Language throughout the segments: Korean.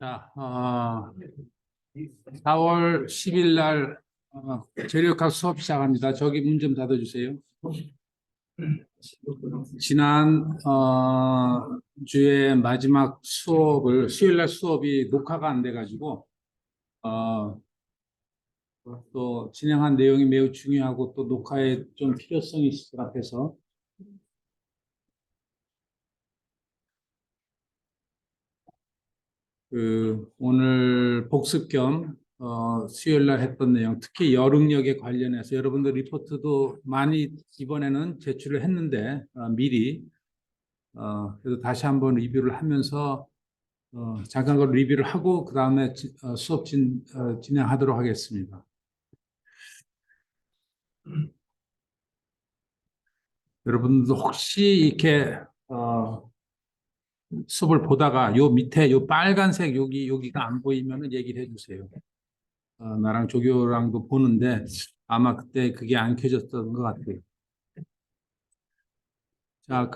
자, 4월 10일 날 재료학 수업 시작합니다. 저기 문 좀 닫아주세요. 지난 주에 마지막 수요일 날 수업이 녹화가 안 돼가지고 또 진행한 내용이 매우 중요하고 또 녹화에 좀 필요성이 있을 것 같아서 오늘 복습 겸 수요일 날 했던 내용, 특히 여릉역에 관련해서 여러분들 리포트도 많이 이번에는 제출을 했는데 미리 그래도 다시 한번 리뷰를 하면서 잠깐 그 리뷰를 하고 그 다음에 수업 진행하도록 하겠습니다. 여러분들 혹시 이렇게 수업을 보다가 요 밑에 요 빨간색 여기가 안 보이면은 얘기를 해주세요. 나랑 조교랑도 보는데 아마 그때 그게 안 켜졌던 것 같아요. 자,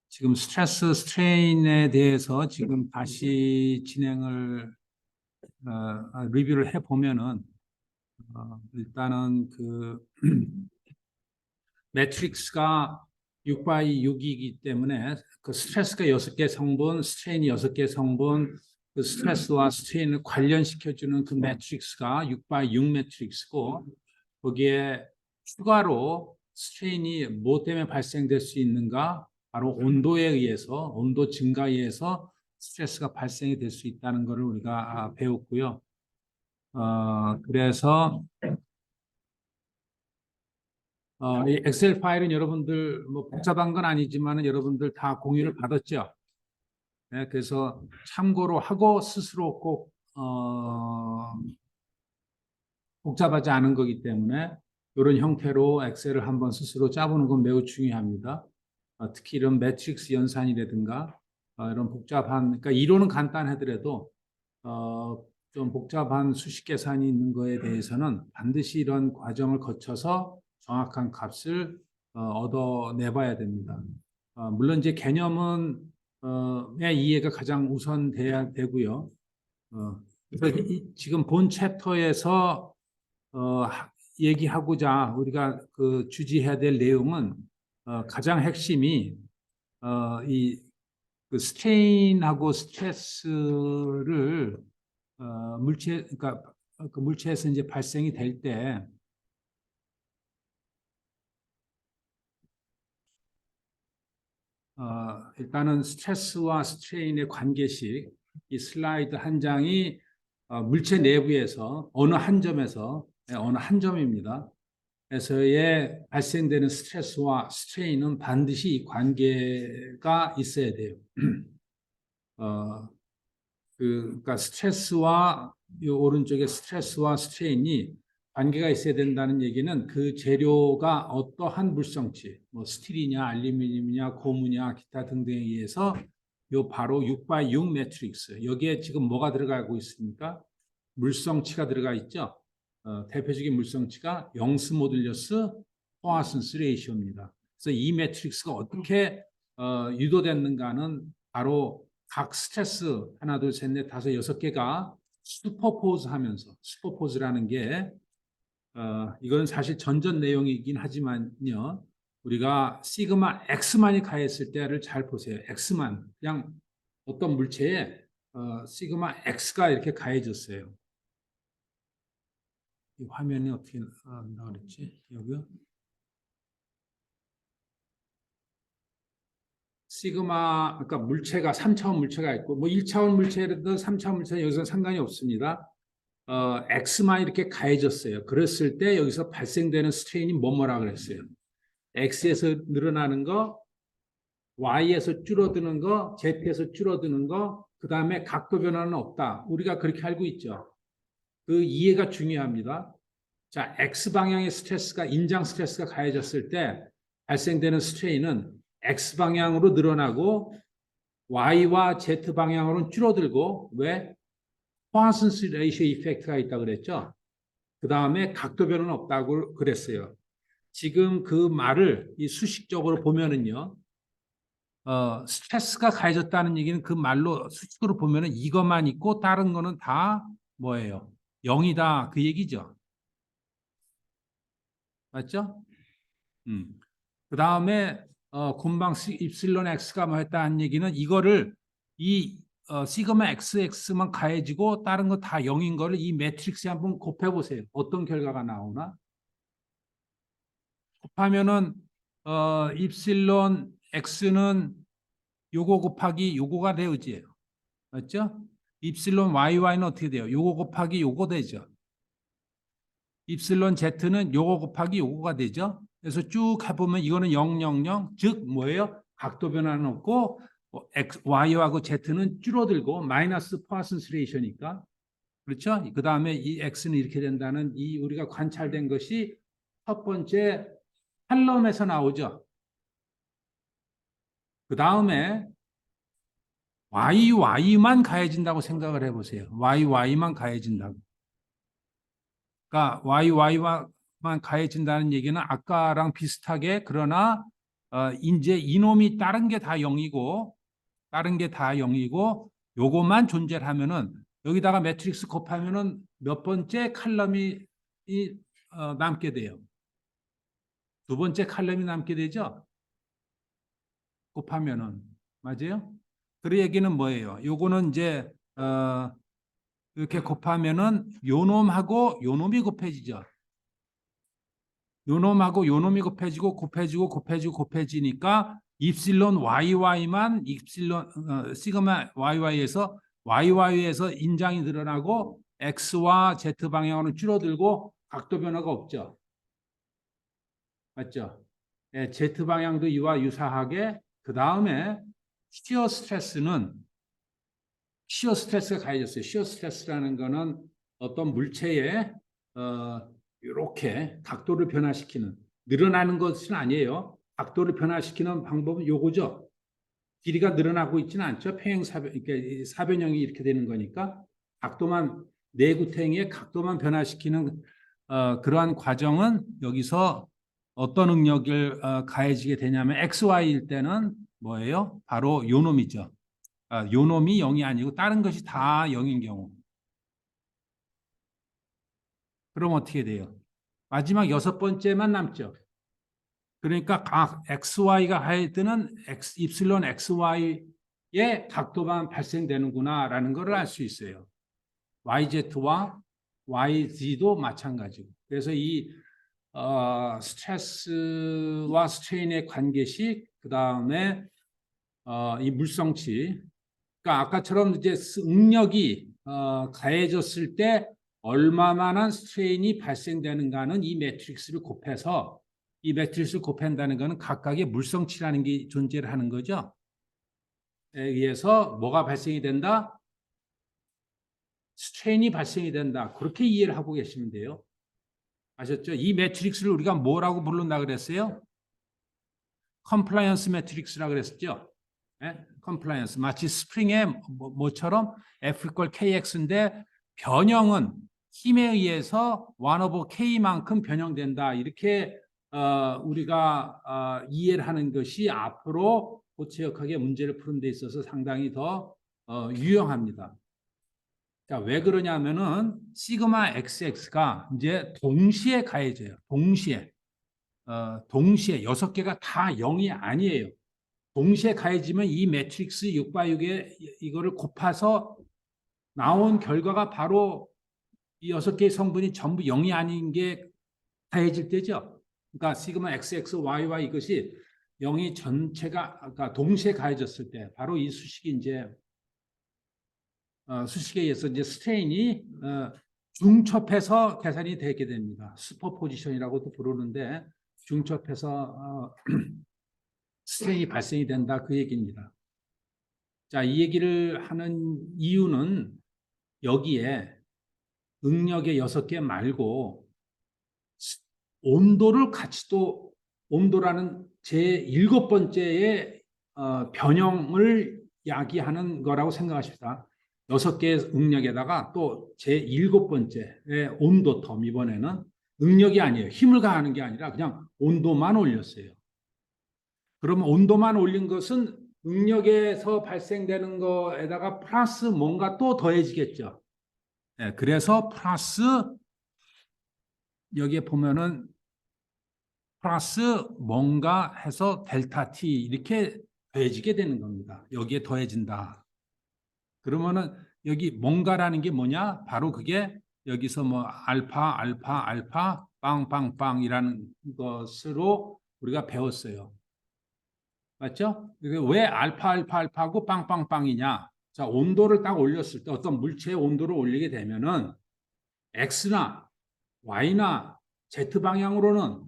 지금 스트레스 스트레인에 대해서 지금 다시 진행을 리뷰를 해 보면은 일단은 매트릭스가 6x 6이기 때문에 그 스트레스가 6개 성분, 스트레인이 6개 성분, 그 스트레스와 스트레인을 관련시켜주는 그 매트릭스가 6x 6 매트릭스고 거기에 추가로 스트레인이 뭐 때문에 발생될 수 있는가? 바로 온도에 의해서, 온도 증가에 의해서 스트레스가 발생이 될 수 있다는 것을 우리가 배웠고요. 그래서 이 엑셀 파일은 여러분들 뭐 복잡한 건 아니지만 여러분들 다 공유를 받았죠. 네, 그래서 참고로 하고 스스로 꼭 복잡하지 않은 거기 때문에 이런 형태로 엑셀을 한번 스스로 짜보는 건 매우 중요합니다. 특히 이런 매트릭스 연산이라든가 이런 복잡한, 그러니까 이론은 간단하더라도 좀 복잡한 수식 계산이 있는 거에 대해서는 반드시 이런 과정을 거쳐서 정확한 값을 얻어내봐야 됩니다. 물론 이제 개념은 이해가 가장 우선돼야 되고요. 그래서 지금 본 챕터에서 얘기하고자 우리가 주지해야 될 내용은 가장 핵심이 그 스트레인하고 스트레스를 그러니까 그 물체에서 이제 발생이 될 때 일단은 스트레스와 스트레인의 관계식 이 슬라이드 한 장이 물체 내부에서 어느 한 점입니다. 에서의 발생되는 스트레스와 스트레인은 반드시 관계가 있어야 돼요. 그러니까 스트레스와 이 오른쪽에 스트레스와 스트레인이 관계가 있어야 된다는 얘기는 그 재료가 어떠한 물성치, 뭐 스틸이냐, 알루미늄이냐, 고무냐, 기타 등등에 의해서 요 바로 6x6 매트릭스 여기에 지금 뭐가 들어가고 있습니까? 물성치가 들어가 있죠. 대표적인 물성치가 영스 모듈러스 포화슨스 레이시오입니다. 그래서 이 매트릭스가 어떻게 유도됐는가는 바로 각 스트레스 하나, 둘, 셋, 넷, 다섯, 6개가 슈퍼포즈 하면서 슈퍼포즈라는 게 이건 사실 전전 내용이긴 하지만요. 우리가 시그마 X만이 가했을 때를 잘 보세요. X만 그냥 어떤 물체에 시그마 X가 이렇게 가해졌어요. 이 화면이 어떻게 나온다 그랬지? 여기요? 시그마, 그러니까 물체가 3차원 물체가 있고, 뭐 1차원 물체든 3차원 물체 여기서 상관이 없습니다. X만 이렇게 가해졌어요. 그랬을 때 여기서 발생되는 스트레인이 뭐뭐라 그랬어요? X에서 늘어나는 거, Y에서 줄어드는 거, Z에서 줄어드는 거, 그 다음에 각도 변화는 없다. 우리가 그렇게 알고 있죠. 그 이해가 중요합니다. 자, X방향의 스트레스가, 인장 스트레스가 가해졌을 때 발생되는 스트레인은 X방향으로 늘어나고 Y와 Z방향으로는 줄어들고 왜? 포화슨스 레이시오 이펙트가 있다고 그랬죠. 그 다음에 각도 변화는 없다고 그랬어요. 지금 그 말을 이 수식적으로 보면은요, 스트레스가 가해졌다는 얘기는 그 말로 수식으로 보면은 이것만 있고 다른 거는 다 뭐예요? 0이다 그 얘기죠. 맞죠? 그 다음에 곰방 입실론 x가 뭐 했다는 얘기는 이거를 이 시그마 xx만 가해지고 다른 거 다 0인 거를 이 매트릭스에 한번 곱해 보세요. 어떤 결과가 나오나? 곱하면은 입실론 x는 요거 곱하기 요거가 되어지요. 맞죠? 입실론 YY는 어떻게 돼요? 요거 곱하기 요거 되죠. 입실론 Z는 요거 곱하기 요거가 되죠. 그래서 쭉 해보면 이거는 0, 0, 0, 즉 뭐예요? 각도 변화는 없고 Y하고 Z는 줄어들고 마이너스 포아슨스 레이셔니까 그렇죠? 그 다음에 이 X는 이렇게 된다는 이 우리가 관찰된 것이 첫 번째 칼럼에서 나오죠. 그 다음에 YY만 가해진다고 생각을 해보세요. YY만 가해진다고. 그러니까 YY만 가해진다는 얘기는 아까랑 비슷하게 그러나 이제 이놈이 다른 게 다 0이고 다른 게 다 0이고 요것만 존재를 하면은 여기다가 매트릭스 곱하면은 몇 번째 칼럼이 남게 돼요. 두 번째 칼럼이 남게 되죠. 곱하면은 맞아요? 그 얘기는 뭐예요? 요거는 이제 이렇게 곱하면은 요놈하고 요놈이 곱해지죠. 요놈하고 요놈이 곱해지고 곱해지고 곱해지고 곱해지니까 입실론 YY만 입실론 시그마 YY에서 인장이 늘어나고 X와 Z 방향으로 줄어들고 각도 변화가 없죠. 맞죠? 예, Z 방향도 이와 유사하게 그 다음에 시어 스트레스가 가해졌어요. 시어 스트레스라는 거는 어떤 물체에 이렇게 각도를 변화시키는 늘어나는 것은 아니에요. 각도를 변화시키는 방법은 요거죠. 길이가 늘어나고 있지는 않죠. 평행사변, 그러니까 사변형이 이렇게 되는 거니까 각도만 내구탱이의 각도만 변화시키는 그러한 과정은 여기서 어떤 능력을 가해지게 되냐면 XY일 때는 뭐예요? 바로 요 놈이죠. 요 놈이 0이 아니고 다른 것이 다 0인 경우. 그럼 어떻게 돼요? 마지막 여섯 번째만 남죠. 그러니까 각 XY가 하에 뜨는 입실론 XY의 각도만 발생되는구나라는 것을 알 수 있어요. YZ와 YZ도 마찬가지고. 그래서 이 스트레스와 스트레인의 관계식, 그 다음에 이 물성치, 그러니까 아까처럼 이제 응력이 가해졌을 때 얼마만한 스트레인이 발생되는가는 이 매트릭스를 곱해서 이 매트릭스를 곱한다는 것은 각각의 물성치라는 게 존재를 하는 거죠. 에 의해서 뭐가 발생이 된다? 스트레인이 발생이 된다. 그렇게 이해를 하고 계시면 돼요. 아셨죠? 이 매트릭스를 우리가 뭐라고 부른다 그랬어요? 컴플라이언스 매트릭스라고 그랬었죠. 네? 컴플라이언스. 마치 스프링의 뭐처럼 F equal KX인데 변형은 힘에 의해서 1 over K만큼 변형된다. 이렇게 우리가 이해를 하는 것이 앞으로 고체역학의 문제를 푸는 데 있어서 상당히 더 유용합니다. 자, 왜 그러냐면은 시그마 XX가 이제 동시에 가해져요. 동시에 6개가 다 0이 아니에요. 동시에 가해지면 이 매트릭스 6x6에 이거를 곱해서 나온 결과가 바로 이 6개의 성분이 전부 0이 아닌 게 가해질 때죠. 그러니까 시그마 XXYY 이것이 0이 전체가 그러니까 동시에 가해졌을 때 바로 이 수식이 이제 수식에 의해서 이제 스트레인이 중첩해서 계산이 되게 됩니다. 슈퍼포지션이라고도 부르는데 중첩해서 스트레인이 발생이 된다 그 얘기입니다. 자, 이 얘기를 하는 이유는 여기에 응력의 6개 말고 온도를 같이 또 온도라는 제7번째의 변형을 야기하는 거라고 생각하십시다. 6개의 응력에다가 또 제7번째의 온도 텀, 이번에는 응력이 아니에요. 힘을 가하는 게 아니라 그냥 온도만 올렸어요. 그러면 온도만 올린 것은 응력에서 발생되는 거에다가 플러스 뭔가 또 더해지겠죠. 네, 그래서 플러스 여기에 보면은 플러스 뭔가 해서 델타 T 이렇게 더해지게 되는 겁니다. 여기에 더해진다. 그러면은 여기 뭔가라는 게 뭐냐? 바로 그게 여기서 뭐 알파 빵빵빵이라는 것으로 우리가 배웠어요. 맞죠? 왜 알파하고 빵빵빵이냐? 자, 온도를 딱 올렸을 때 어떤 물체의 온도를 올리게 되면은 X나 Y나 Z 방향으로는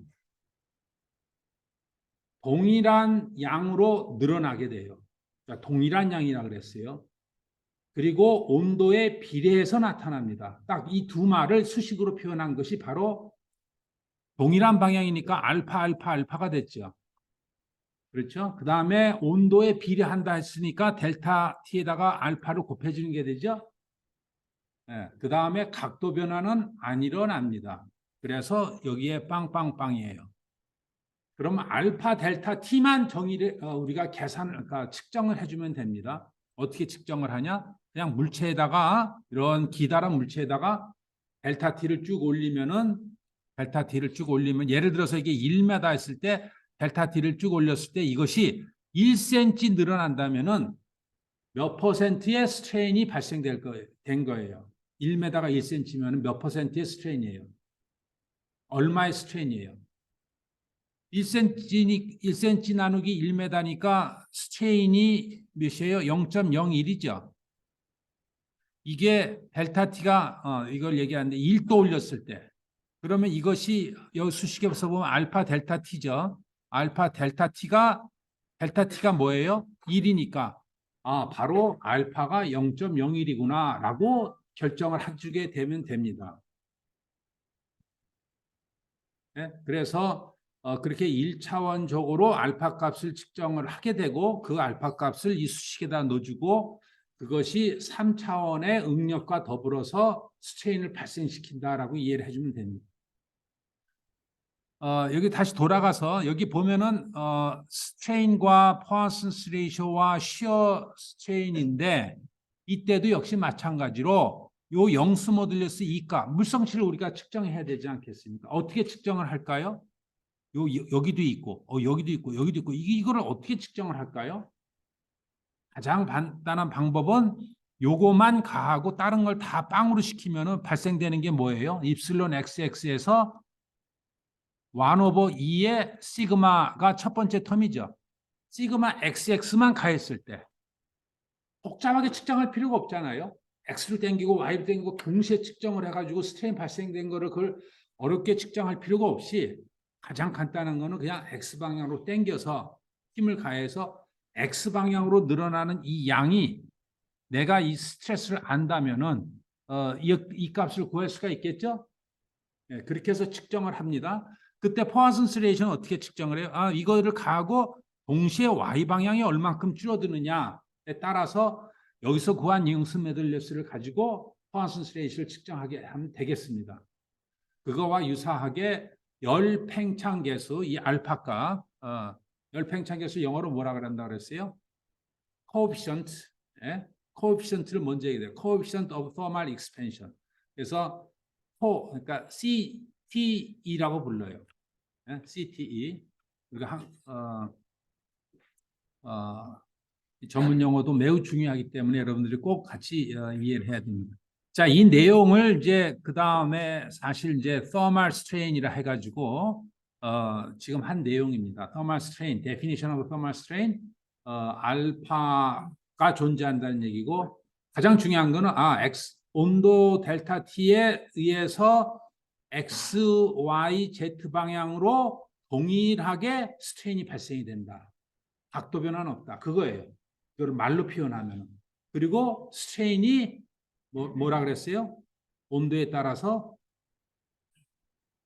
동일한 양으로 늘어나게 돼요. 그러니까 동일한 양이라 그랬어요. 그리고 온도에 비례해서 나타납니다. 딱 이 두 말을 수식으로 표현한 것이 바로 동일한 방향이니까 알파가 됐죠. 그렇죠? 그 다음에 온도에 비례한다 했으니까 델타 T에다가 알파를 곱해주는 게 되죠. 네, 그 다음에 각도 변화는 안 일어납니다. 그래서 여기에 빵빵빵이에요. 그러면 알파 델타 T만 우리가 그러니까 측정을 해주면 됩니다. 어떻게 측정을 하냐? 그냥 물체에다가 이런 기다란 물체에다가 델타 T를 쭉 올리면은 예를 들어서 이게 1m 했을 때 델타 T를 쭉 올렸을 때 이것이 1cm 늘어난다면은 몇 퍼센트의 스트레인이 된 거예요. 1m가 1cm면 몇 퍼센트의 스트레인이에요? 얼마의 스트레인이에요? 1cm 나누기 1m니까 스트레인이 몇이에요? 0.01이죠. 이게 델타 T가 이걸 얘기하는데 1도 올렸을 때 그러면 이것이 여기 수식에서 보면 알파 델타 T죠. 델타 T가 뭐예요? 1이니까 바로 알파가 0.01이구나 라고 결정을 해주게 되면 됩니다. 네? 그래서 그렇게 1차원적으로 알파 값을 측정을 하게 되고 그 알파 값을 이 수식에다 넣어주고 그것이 3차원의 응력과 더불어서 스트레인을 발생시킨다라고 이해를 해주면 됩니다. 여기 다시 돌아가서 여기 보면은 스트레인과 포아슨스 레이쇼와 시어 스트레인인데 이때도 역시 마찬가지로 요 영수 모듈러스 E값 물성치를 우리가 측정해야 되지 않겠습니까? 어떻게 측정을 할까요? 여기도 있고 여기도 있고 이거를 어떻게 측정을 할까요? 가장 간단한 방법은 요거만 가하고 다른 걸 다 빵으로 시키면은 발생되는 게 뭐예요? 입실론 xx에서 1/2의 시그마가 첫 번째 텀이죠. 시그마 xx만 가했을 때 복잡하게 측정할 필요가 없잖아요. x를 땡기고 y를 땡기고 동시에 측정을 해가지고 스트레인 발생된 거를 그걸 어렵게 측정할 필요가 없이 가장 간단한 거는 그냥 x방향으로 땡겨서 힘을 가해서 x방향으로 늘어나는 이 양이 내가 이 스트레스를 안다면은 이 값을 구할 수가 있겠죠? 네, 그렇게 해서 측정을 합니다. 그때 포아슨스 레이션은 어떻게 측정을 해요? 이거를 가하고 동시에 y 방향이 얼만큼 줄어드느냐에 따라서 여기서 구한 융스 메들레스를 가지고 포아슨스 레이션을 측정하게 하면 되겠습니다. 그거와 유사하게 열 팽창 계수 이 알파가 열 팽창 계수 영어로 뭐라 그런다 그랬어요? coefficient, coefficient를 먼저 얘기해요. coefficient of thermal expansion. 그래서 그러니까 CTE라고 불러요. CTE. 우리가 전문 용어도 매우 중요하기 때문에 여러분들이 꼭 같이 이해를 해야 됩니다. 자, 이 내용을 이제 그 다음에 사실 이제 thermal strain이라 해가지고 지금 한 내용입니다. thermal strain, definition of thermal strain, 알파가 존재한다는 얘기고 가장 중요한 거는 온도 델타 T에 의해서 X, Y, Z 방향으로 동일하게 스트레인이 발생이 된다. 각도 변화는 없다. 그거예요. 이걸 말로 표현하면. 그리고 스트레인이 뭐라 그랬어요? 온도에 따라서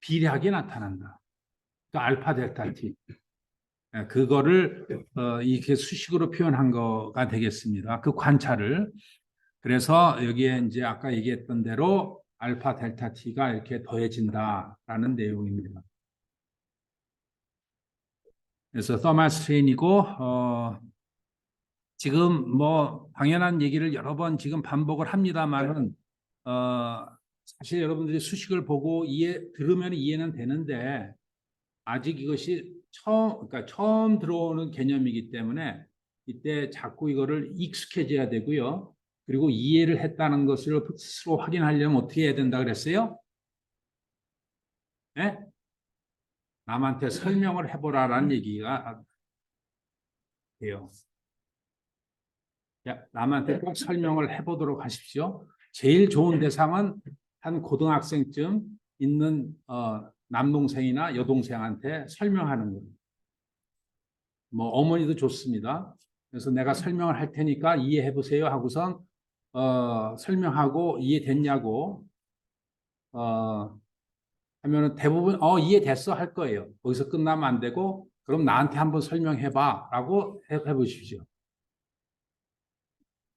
비례하게 나타난다. 그러니까 알파 델타 T. 그거를 이렇게 수식으로 표현한 거가 되겠습니다. 그 관찰을. 그래서 여기에 이제 아까 얘기했던 대로 알파 델타 t가 이렇게 더해진다라는 내용입니다. 그래서 서멀 스트레인이고 지금 뭐 당연한 얘기를 여러 번 지금 반복을 합니다만은 사실 여러분들이 수식을 보고 들으면 이해는 되는데 아직 이것이 그러니까 처음 들어오는 개념이기 때문에 이때 자꾸 이거를 익숙해져야 되고요. 그리고 이해를 했다는 것을 스스로 확인하려면 어떻게 해야 된다 그랬어요? 네? 남한테 설명을 해보라라는 얘기가 돼요. 남한테 꼭 설명을 해보도록 하십시오. 제일 좋은 대상은 한 고등학생쯤 있는 남동생이나 여동생한테 설명하는 거예요. 뭐 어머니도 좋습니다. 그래서 내가 설명을 할 테니까 이해해 보세요 하고선 설명하고 이해됐냐고 하면은 대부분 이해됐어 할 거예요. 거기서 끝나면 안 되고 그럼 나한테 한번 설명해 봐라고 해 보십시오.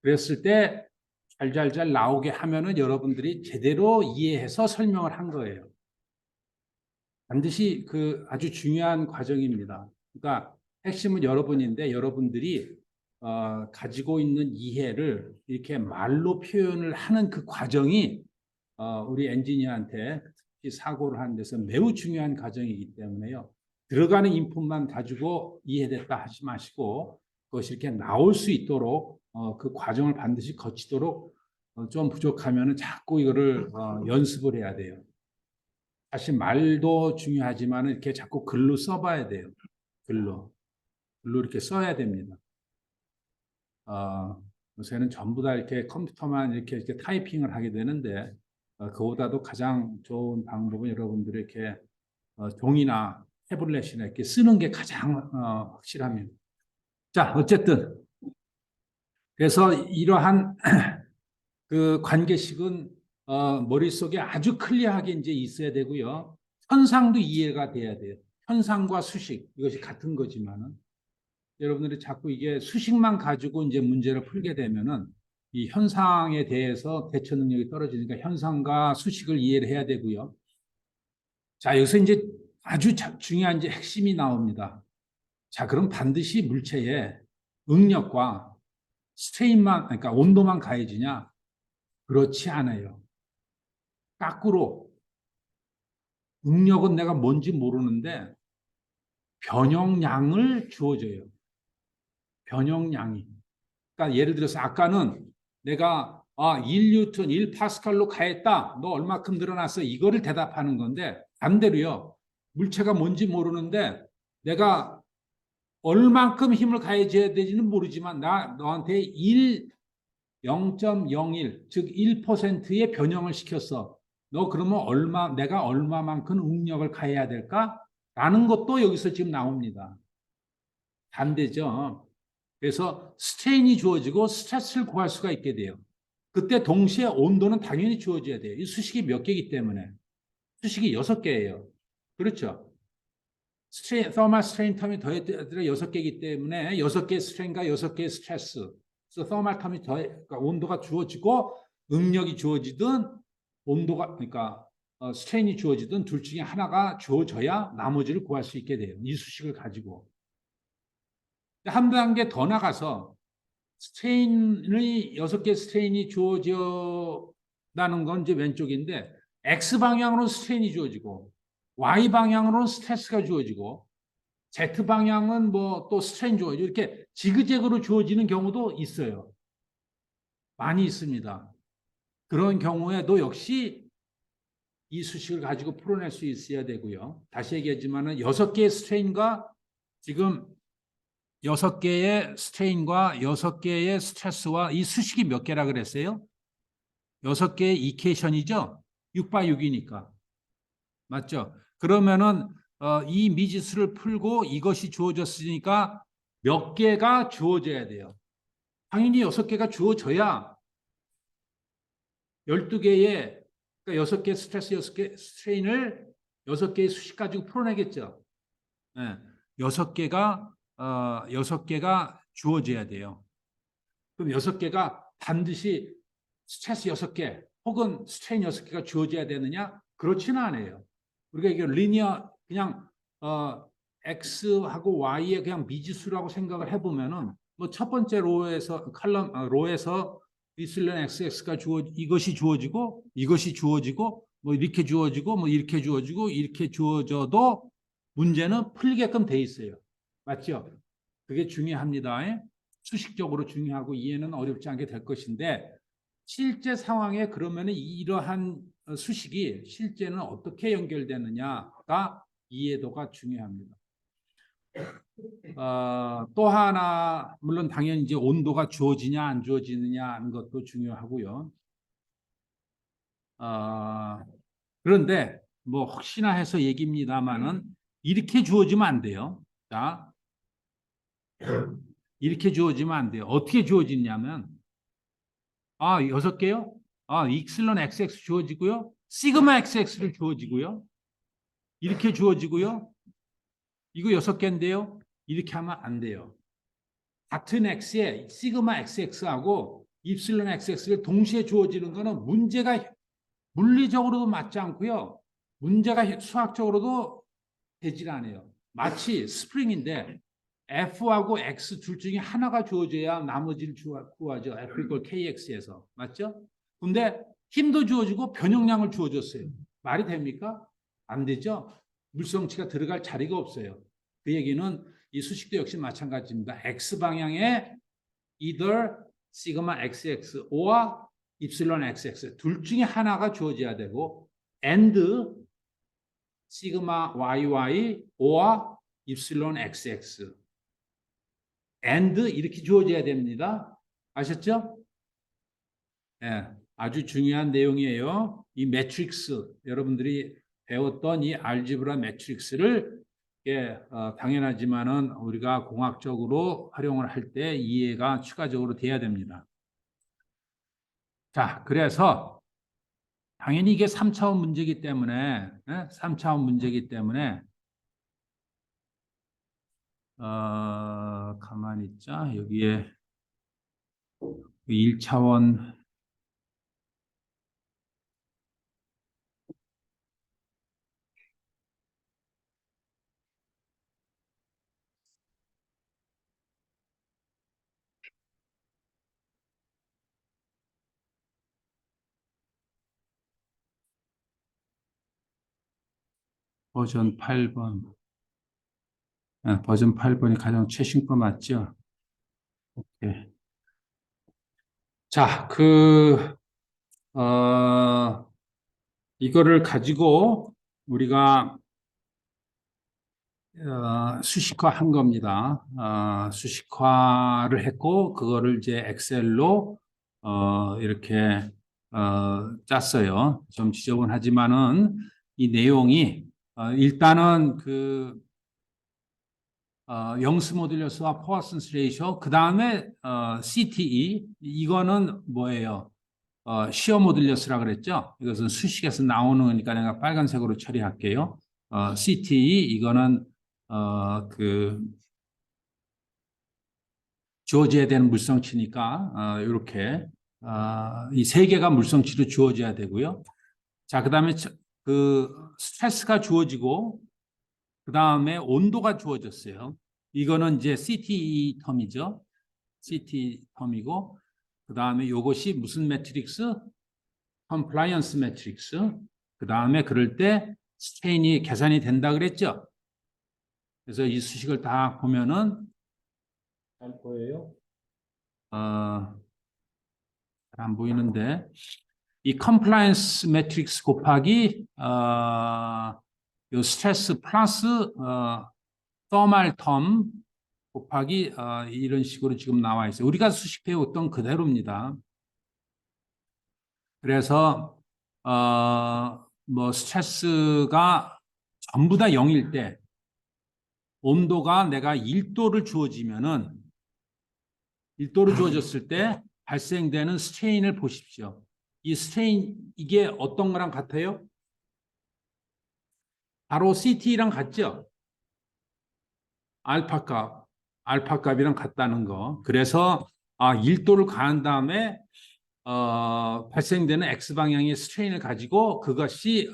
그랬을 때 잘 나오게 하면은 여러분들이 제대로 이해해서 설명을 한 거예요. 반드시 그 아주 중요한 과정입니다. 그러니까 핵심은 여러분인데 여러분들이 가지고 있는 이해를 이렇게 말로 표현을 하는 그 과정이 우리 엔지니어한테 특히 사고를 하는 데서 매우 중요한 과정이기 때문에요. 들어가는 인풋만 가지고 이해됐다 하지 마시고 그것이 이렇게 나올 수 있도록 그 과정을 반드시 거치도록 좀 부족하면 자꾸 이거를 연습을 해야 돼요. 사실 말도 중요하지만 이렇게 자꾸 글로 써봐야 돼요. 글로 이렇게 써야 됩니다. 요새는 전부 다 이렇게 컴퓨터만 이렇게 타이핑을 하게 되는데 그보다도 가장 좋은 방법은 여러분들이 이렇게 종이나 태블릿이나 이렇게 쓰는 게 가장 확실합니다. 자, 어쨌든 그래서 이러한 그 관계식은 머릿속에 아주 클리어하게 이제 있어야 되고요. 현상도 이해가 돼야 돼요. 현상과 수식 이것이 같은 거지만은 여러분들이 자꾸 이게 수식만 가지고 이제 문제를 풀게 되면은 이 현상에 대해서 대처 능력이 떨어지니까 현상과 수식을 이해를 해야 되고요. 자, 여기서 이제 아주 중요한 이제 핵심이 나옵니다. 자, 그럼 반드시 물체에 응력과 스트레인만, 그러니까 온도만 가해지냐? 그렇지 않아요. 거꾸로 응력은 내가 뭔지 모르는데 변형량을 주어져요. 변형량이. 그러니까 예를 들어서 아까는 내가 1뉴턴, 1파스칼로 가했다. 너 얼마큼 늘어났어? 이거를 대답하는 건데 반대로요. 물체가 뭔지 모르는데 내가 얼만큼 힘을 가해줘야 되지는 모르지만 너한테 0.01, 즉 1%의 변형을 시켰어. 너 그러면 내가 얼마만큼 응력을 가해야 될까? 라는 것도 여기서 지금 나옵니다. 반대죠. 그래서 스트레인이 주어지고 스트레스를 구할 수가 있게 돼요. 그때 동시에 온도는 당연히 주어져야 돼요. 이 수식이 몇 개이기 때문에. 수식이 6개예요. 그렇죠. 서멀 스트레인 텀이 더해져 6개이기 때문에 6개의 스트레인과 6개의 스트레스. 그래서 서멀 텀이 그러니까 온도가 주어지고 응력이 주어지든 온도가 그러니까 스트레인이 주어지든 둘 중에 하나가 주어져야 나머지를 구할 수 있게 돼요. 이 수식을 가지고. 한 단계 더 나가서 스트레인의 6개 스트레인이 주어진다는 건 이제 왼쪽인데 X 방향으로 스트레인이 주어지고 Y 방향으로 스트레스가 주어지고 Z 방향은 뭐 또 스트레인 주어지고 이렇게 지그재그로 주어지는 경우도 있어요. 많이 있습니다. 그런 경우에도 역시 이 수식을 가지고 풀어낼 수 있어야 되고요. 다시 얘기하지만은 6개의 스트레인과 지금 6개의 스트레인과 6개의 스트레스와 이 수식이 몇 개라 그랬어요? 6개의 이케이션이죠? 6x6이니까. 맞죠? 그러면은 이 미지수를 풀고 이것이 주어졌으니까 몇 개가 주어져야 돼요. 당연히 6개가 주어져야 12개의 그러니까 6개 스트레스, 6개 스트레인을 6개의 수식 가지고 풀어내겠죠. 네. 6개가 주어져야 돼요. 그럼 6개가 반드시 스트레스 6개 혹은 스트레인 6개가 주어져야 되느냐? 그렇지는 않아요. 우리가 이게 리니어 그냥 x하고 y의 그냥 미지수라고 생각을 해보면은 뭐 첫 번째 로에서 로에서 이슬련 xx가 이것이 주어지고 이것이 주어지고 뭐 이렇게 주어지고 뭐 이렇게 주어지고 이렇게 주어져도 문제는 풀리게끔 돼 있어요. 맞죠? 그게 중요합니다. 수식적으로 중요하고 이해는 어렵지 않게 될 것인데 실제 상황에 그러면 이러한 수식이 실제는 어떻게 연결되느냐가 이해도가 중요합니다. 또 하나 물론 당연히 이제 온도가 주어지냐 안 주어지느냐 하는 것도 중요하고요. 그런데 뭐 혹시나 해서 얘기입니다만은 이렇게 주어지면 안 돼요. 자, 이렇게 주어지면 안 돼요. 어떻게 주어지냐면 6개요? 이슬론 XX 주어지고요. 시그마 XX를 주어지고요. 이렇게 주어지고요. 이거 6개인데요. 이렇게 하면 안 돼요. 같은 X에 시그마 XX하고 입실론 XX를 동시에 주어지는 거는 문제가 물리적으로도 맞지 않고요. 문제가 수학적으로도 되질 않아요. 마치 스프링인데 F하고 X 둘 중에 하나가 주어져야 나머지를 구하죠. F 이퀄 KX에서. 맞죠? 근데 힘도 주어지고 변형량을 주어줬어요. 말이 됩니까? 안 되죠? 물성치가 들어갈 자리가 없어요. 그 얘기는 이 수식도 역시 마찬가지입니다. X 방향에 either 시그마 XX or 입실론 XX 둘 중에 하나가 주어져야 되고 and 시그마 YY or 입실론 XX and 이렇게 주어져야 됩니다. 아셨죠? 예, 아주 중요한 내용이에요. 이 매트릭스 여러분들이 배웠던 이 알지브라 매트릭스를 당연하지만은 우리가 공학적으로 활용을 할 때 이해가 추가적으로 돼야 됩니다. 자, 그래서 당연히 이게 3차원 문제이기 때문에 3차원 문제이기 때문에 가만히 있자. 여기에 1차원 버전 8번. 버전 8번이 가장 최신 거 맞죠? 오케이. 자, 이거를 가지고 우리가 수식화한 겁니다. 수식화를 했고 그거를 이제 엑셀로 이렇게 짰어요. 좀 지저분하지만은 이 내용이 일단은 영스 모듈러스와 포와슨스 레이쇼 그 다음에 CTE 이거는 뭐예요? 시어 모듈러스라 그랬죠? 이것은 수식에서 나오는 거니까 내가 빨간색으로 처리할게요. CTE 이거는 주어져야 되는 물성치니까 이렇게 이 세 개가 물성치로 주어져야 되고요. 자, 그다음에 스트레스가 주어지고 그다음에 온도가 주어졌어요. 이거는 이제 CTE 텀이죠. CTE 텀이고 그다음에 이것이 무슨 매트릭스? 컴플라이언스 매트릭스. 그다음에 그럴 때 스트레인이 계산이 된다 그랬죠. 그래서 이 수식을 다 보면은 잘 보여요? 잘 안 보이는데 이 컴플라이언스 매트릭스 곱하기 요 스트레스 플러스 터멀 텀 곱하기 이런 식으로 지금 나와 있어요. 우리가 수식 배웠던 그대로입니다. 그래서 뭐 스트레스가 전부 다 0일 때 온도가 내가 1도를 주어지면은 1도를 주어졌을 때 발생되는 스트레인을 보십시오. 이 스트레인 이게 어떤 거랑 같아요? 바로 CT랑 같죠? 알파 값이랑 같다는 거. 그래서 1도를 가한 다음에 발생되는 x 방향의 스트레인을 가지고 그것이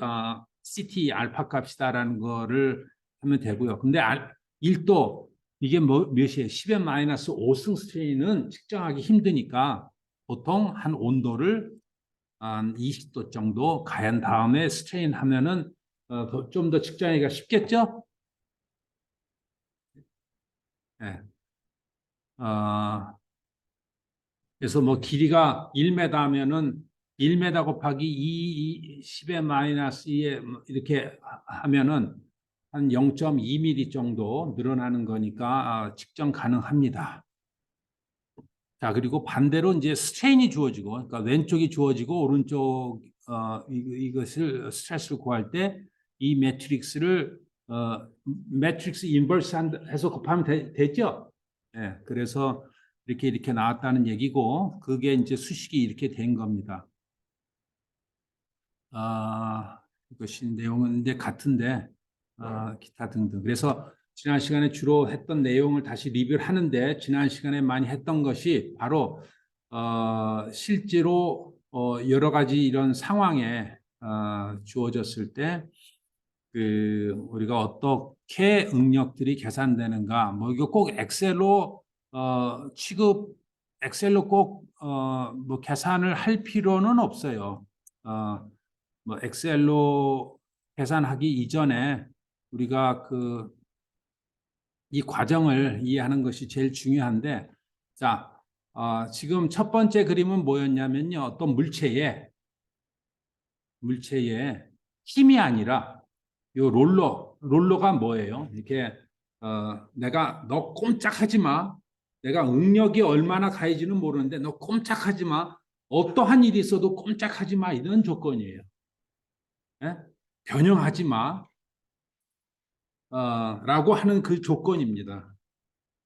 CT 알파 값이다라는 거를 하면 되고요. 근데 1도 이게 몇이에요? 10의 마이너스 5승 스트레인은 측정하기 힘드니까 보통 한 온도를 한 20도 정도 가한 다음에 스트레인 하면은 좀 더 측정하기가 쉽겠죠? 네. 그래서 뭐 길이가 1m 하면은 1m 곱하기 10의 마이너스 2에 이렇게 하면은 한 0.2mm 정도 늘어나는 거니까 측정 가능합니다. 자, 그리고 반대로 이제 스트레인이 주어지고, 그러니까 왼쪽이 주어지고 오른쪽 이것을 스트레스를 구할 때 이 매트릭스를 매트릭스 인버스 해서 곱하면 되죠? 예, 그래서 이렇게 나왔다는 얘기고, 그게 이제 수식이 이렇게 된 겁니다. 이것이 내용은 이제 같은데, 기타 등등. 그래서 지난 시간에 주로 했던 내용을 다시 리뷰를 하는데, 지난 시간에 많이 했던 것이 바로 실제로 여러 가지 이런 상황에 주어졌을 때 우리가 어떻게 응력들이 계산되는가, 뭐 이거 꼭 엑셀로 엑셀로 꼭 뭐 계산을 할 필요는 없어요. 뭐 엑셀로 계산하기 이전에 우리가 이 과정을 이해하는 것이 제일 중요한데, 자, 지금 첫 번째 그림은 뭐였냐면요, 어떤 물체에 힘이 아니라 요 롤러가 뭐예요? 이렇게 내가 너 꼼짝하지 마. 내가 응력이 얼마나 가해지는 모르는데 너 꼼짝하지 마. 어떠한 일이 있어도 꼼짝하지 마. 이런 조건이에요. 예? 변형하지 마. 라고 하는 그 조건입니다.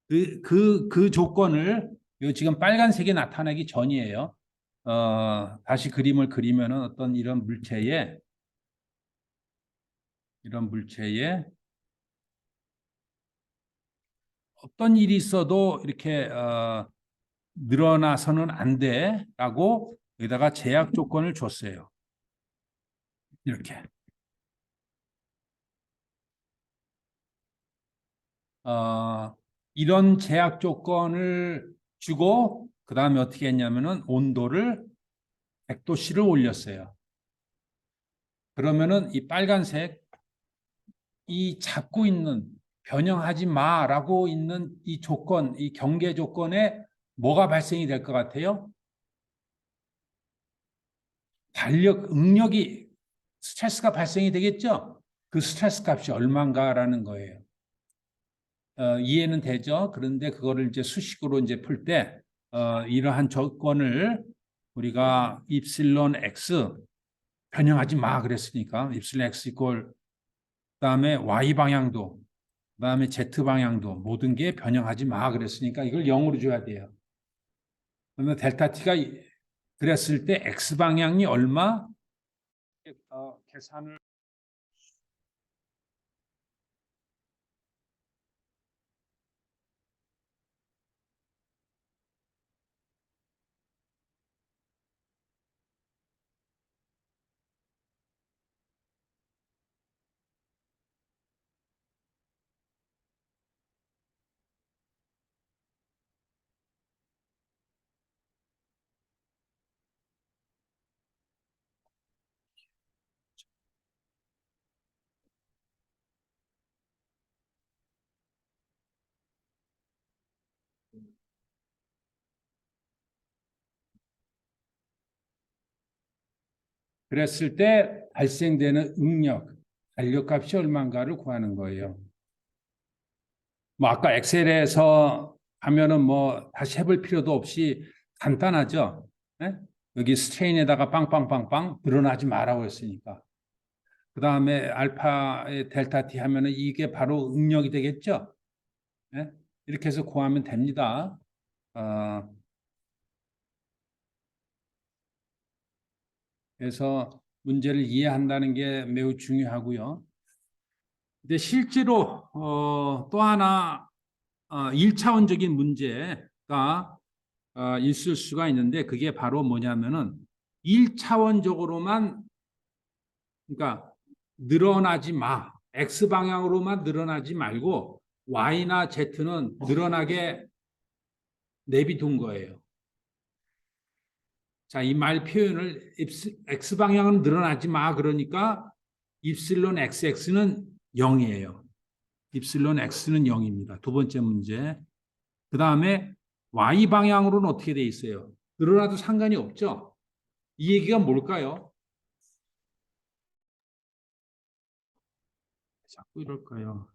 그 조건을 지금 빨간색이 나타나기 전이에요. 다시 그림을 그리면은 어떤 이런 물체에 어떤 일이 있어도 이렇게 늘어나서는 안 돼라고 여기다가 제약 조건을 줬어요. 이렇게. 이런 제약 조건을 주고 그 다음에 어떻게 했냐면은 온도를 100도씨를 올렸어요. 그러면은 이 빨간색 이 잡고 있는 변형하지 마라고 있는 이 조건, 이 경계 조건에 뭐가 발생이 될 것 같아요? 응력이 스트레스가 발생이 되겠죠? 그 스트레스 값이 얼마인가라는 거예요. 이해는 되죠? 그런데 그거를 이제 수식으로 이제 풀 때, 이러한 조건을 우리가 입실론 x 변형하지 마 그랬으니까, 입실론 x 이꼴, 그다음에 y 방향도, 그다음에 z 방향도 모든 게 변형하지 마 그랬으니까 이걸 0으로 줘야 돼요. 그러면 델타 t가 그랬을 때 x 방향이 얼마? 계산을 그랬을 때 발생되는 간력값이 얼마인가를 구하는 거예요. 뭐 아까 엑셀에서 하면은 뭐 다시 해볼 필요도 없이 간단하죠. 네? 여기 스트레인에다가 빵빵빵빵 늘어나지 말라고 했으니까. 그 다음에 알파의 델타 t 하면은 이게 바로 응력이 되겠죠. 네? 이렇게 해서 구하면 됩니다. 그래서 문제를 이해한다는 게 매우 중요하고요. 근데 실제로 또 하나 1차원적인 문제가 있을 수가 있는데 그게 바로 뭐냐면은 1차원적으로만 그러니까 늘어나지 마. X 방향으로만 늘어나지 말고 Y나 Z는 늘어나게 내비둔 거예요. 자, 이 말 표현을 X 방향은 늘어나지 마. 그러니까 입실론 XX는 0이에요. 입실론 X는 0입니다. 두 번째 문제. 그 다음에 Y 방향으로는 어떻게 돼 있어요? 늘어나도 상관이 없죠? 이 얘기가 뭘까요? 자꾸 이럴까요?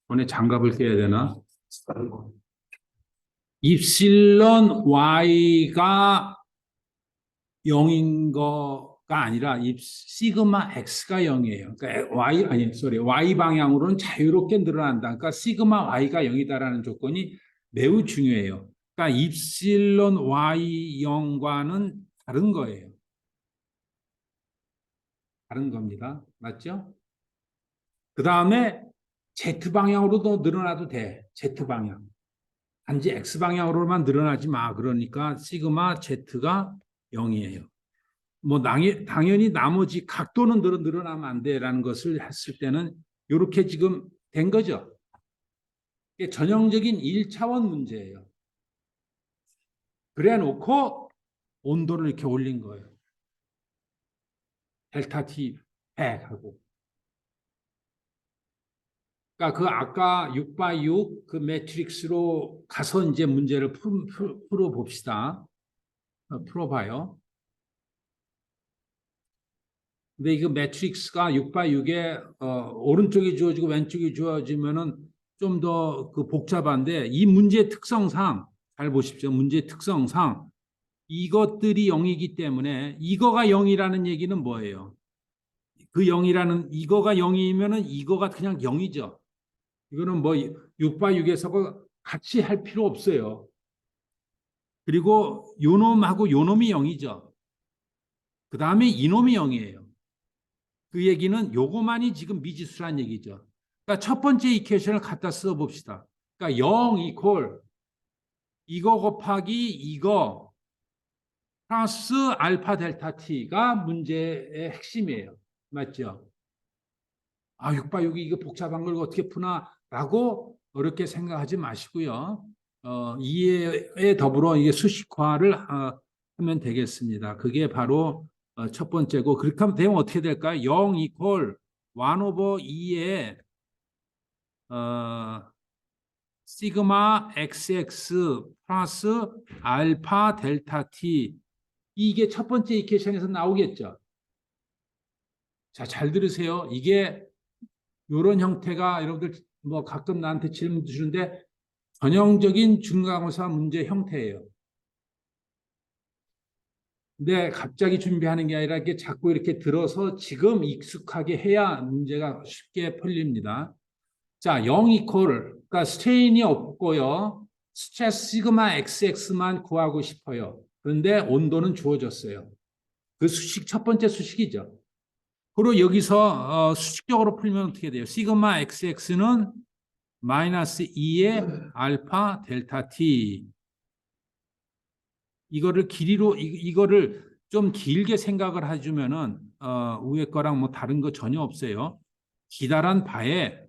손에 장갑을 껴야 되나? 입실론 Y가 0인 거가 아니라 시그마 X가 0이에요. 그러니까 Y 방향으로는 자유롭게 늘어난다. 그러니까 시그마 Y가 0이다라는 조건이 매우 중요해요. 그러니까 입실론 Y 0과는 다른 거예요. 다른 겁니다. 맞죠? 그 다음에 Z 방향으로도 늘어나도 돼. Z 방향. 단지 X 방향으로만 늘어나지 마. 그러니까 시그마 Z가 0이에요. 뭐 당연히 나머지 각도는 늘어나면 안 돼라는 것을 했을 때는 이렇게 지금 된 거죠. 이게 전형적인 1차원 문제예요. 그래 놓고 온도를 이렇게 올린 거예요. 델타 T 100하고. 그러니까 그 아까 6x6 그 매트릭스로 가서 이제 문제를 풀어봅시다. 풀어봐요. 근데 이거 매트릭스가 6x6에 오른쪽이 주어지고 왼쪽이 주어지면은 좀 더 그 복잡한데 이 문제의 특성상 잘 보십시오. 문제의 특성상 이것들이 0이기 때문에 이거가 0이라는 얘기는 뭐예요? 그 0이라는 이거가 0이면은 이거가 그냥 0이죠. 이거는 뭐 6x6에서 같이 할 필요 없어요. 그리고 요놈하고 요놈이 0이죠. 그 다음에 이놈이 0이에요. 그 얘기는 요거만이 지금 미지수란 얘기죠. 그러니까 첫 번째 이퀘이션을 갖다 써봅시다. 그러니까 0 이퀄 이거 곱하기 이거 플러스 알파 델타 t가 문제의 핵심이에요. 맞죠? 아, 6x6이 이거 복잡한 걸 어떻게 푸나라고 어렵게 생각하지 마시고요. 이해에 더불어 이게 수식화를 하면 되겠습니다. 그게 바로 첫 번째고 그렇게 하면 되면 어떻게 될까요? 0 이퀄 1 오버 2에 시그마 XX 플러스 알파 델타 T 이게 첫 번째 이퀘이션에서 나오겠죠. 자, 잘 들으세요. 이게 이런 형태가 여러분들 뭐 가끔 나한테 질문 주시는데 전형적인 중간고사 문제 형태예요. 근데 갑자기 준비하는 게 아니라 이렇게 자꾸 이렇게 들어서 지금 익숙하게 해야 문제가 쉽게 풀립니다. 자, 0 이퀄, 그러니까 스트레인이 없고요. 스트레스 시그마 XX만 구하고 싶어요. 그런데 온도는 주어졌어요. 그 수식, 첫 번째 수식이죠. 그리고 여기서 수식적으로 풀면 어떻게 돼요? 시그마 XX는 마이너스 2의 알파 델타 T. 이거를 길이로, 이거를 좀 길게 생각을 해주면은, 위에 거랑 뭐 다른 거 전혀 없어요. 기다란 바에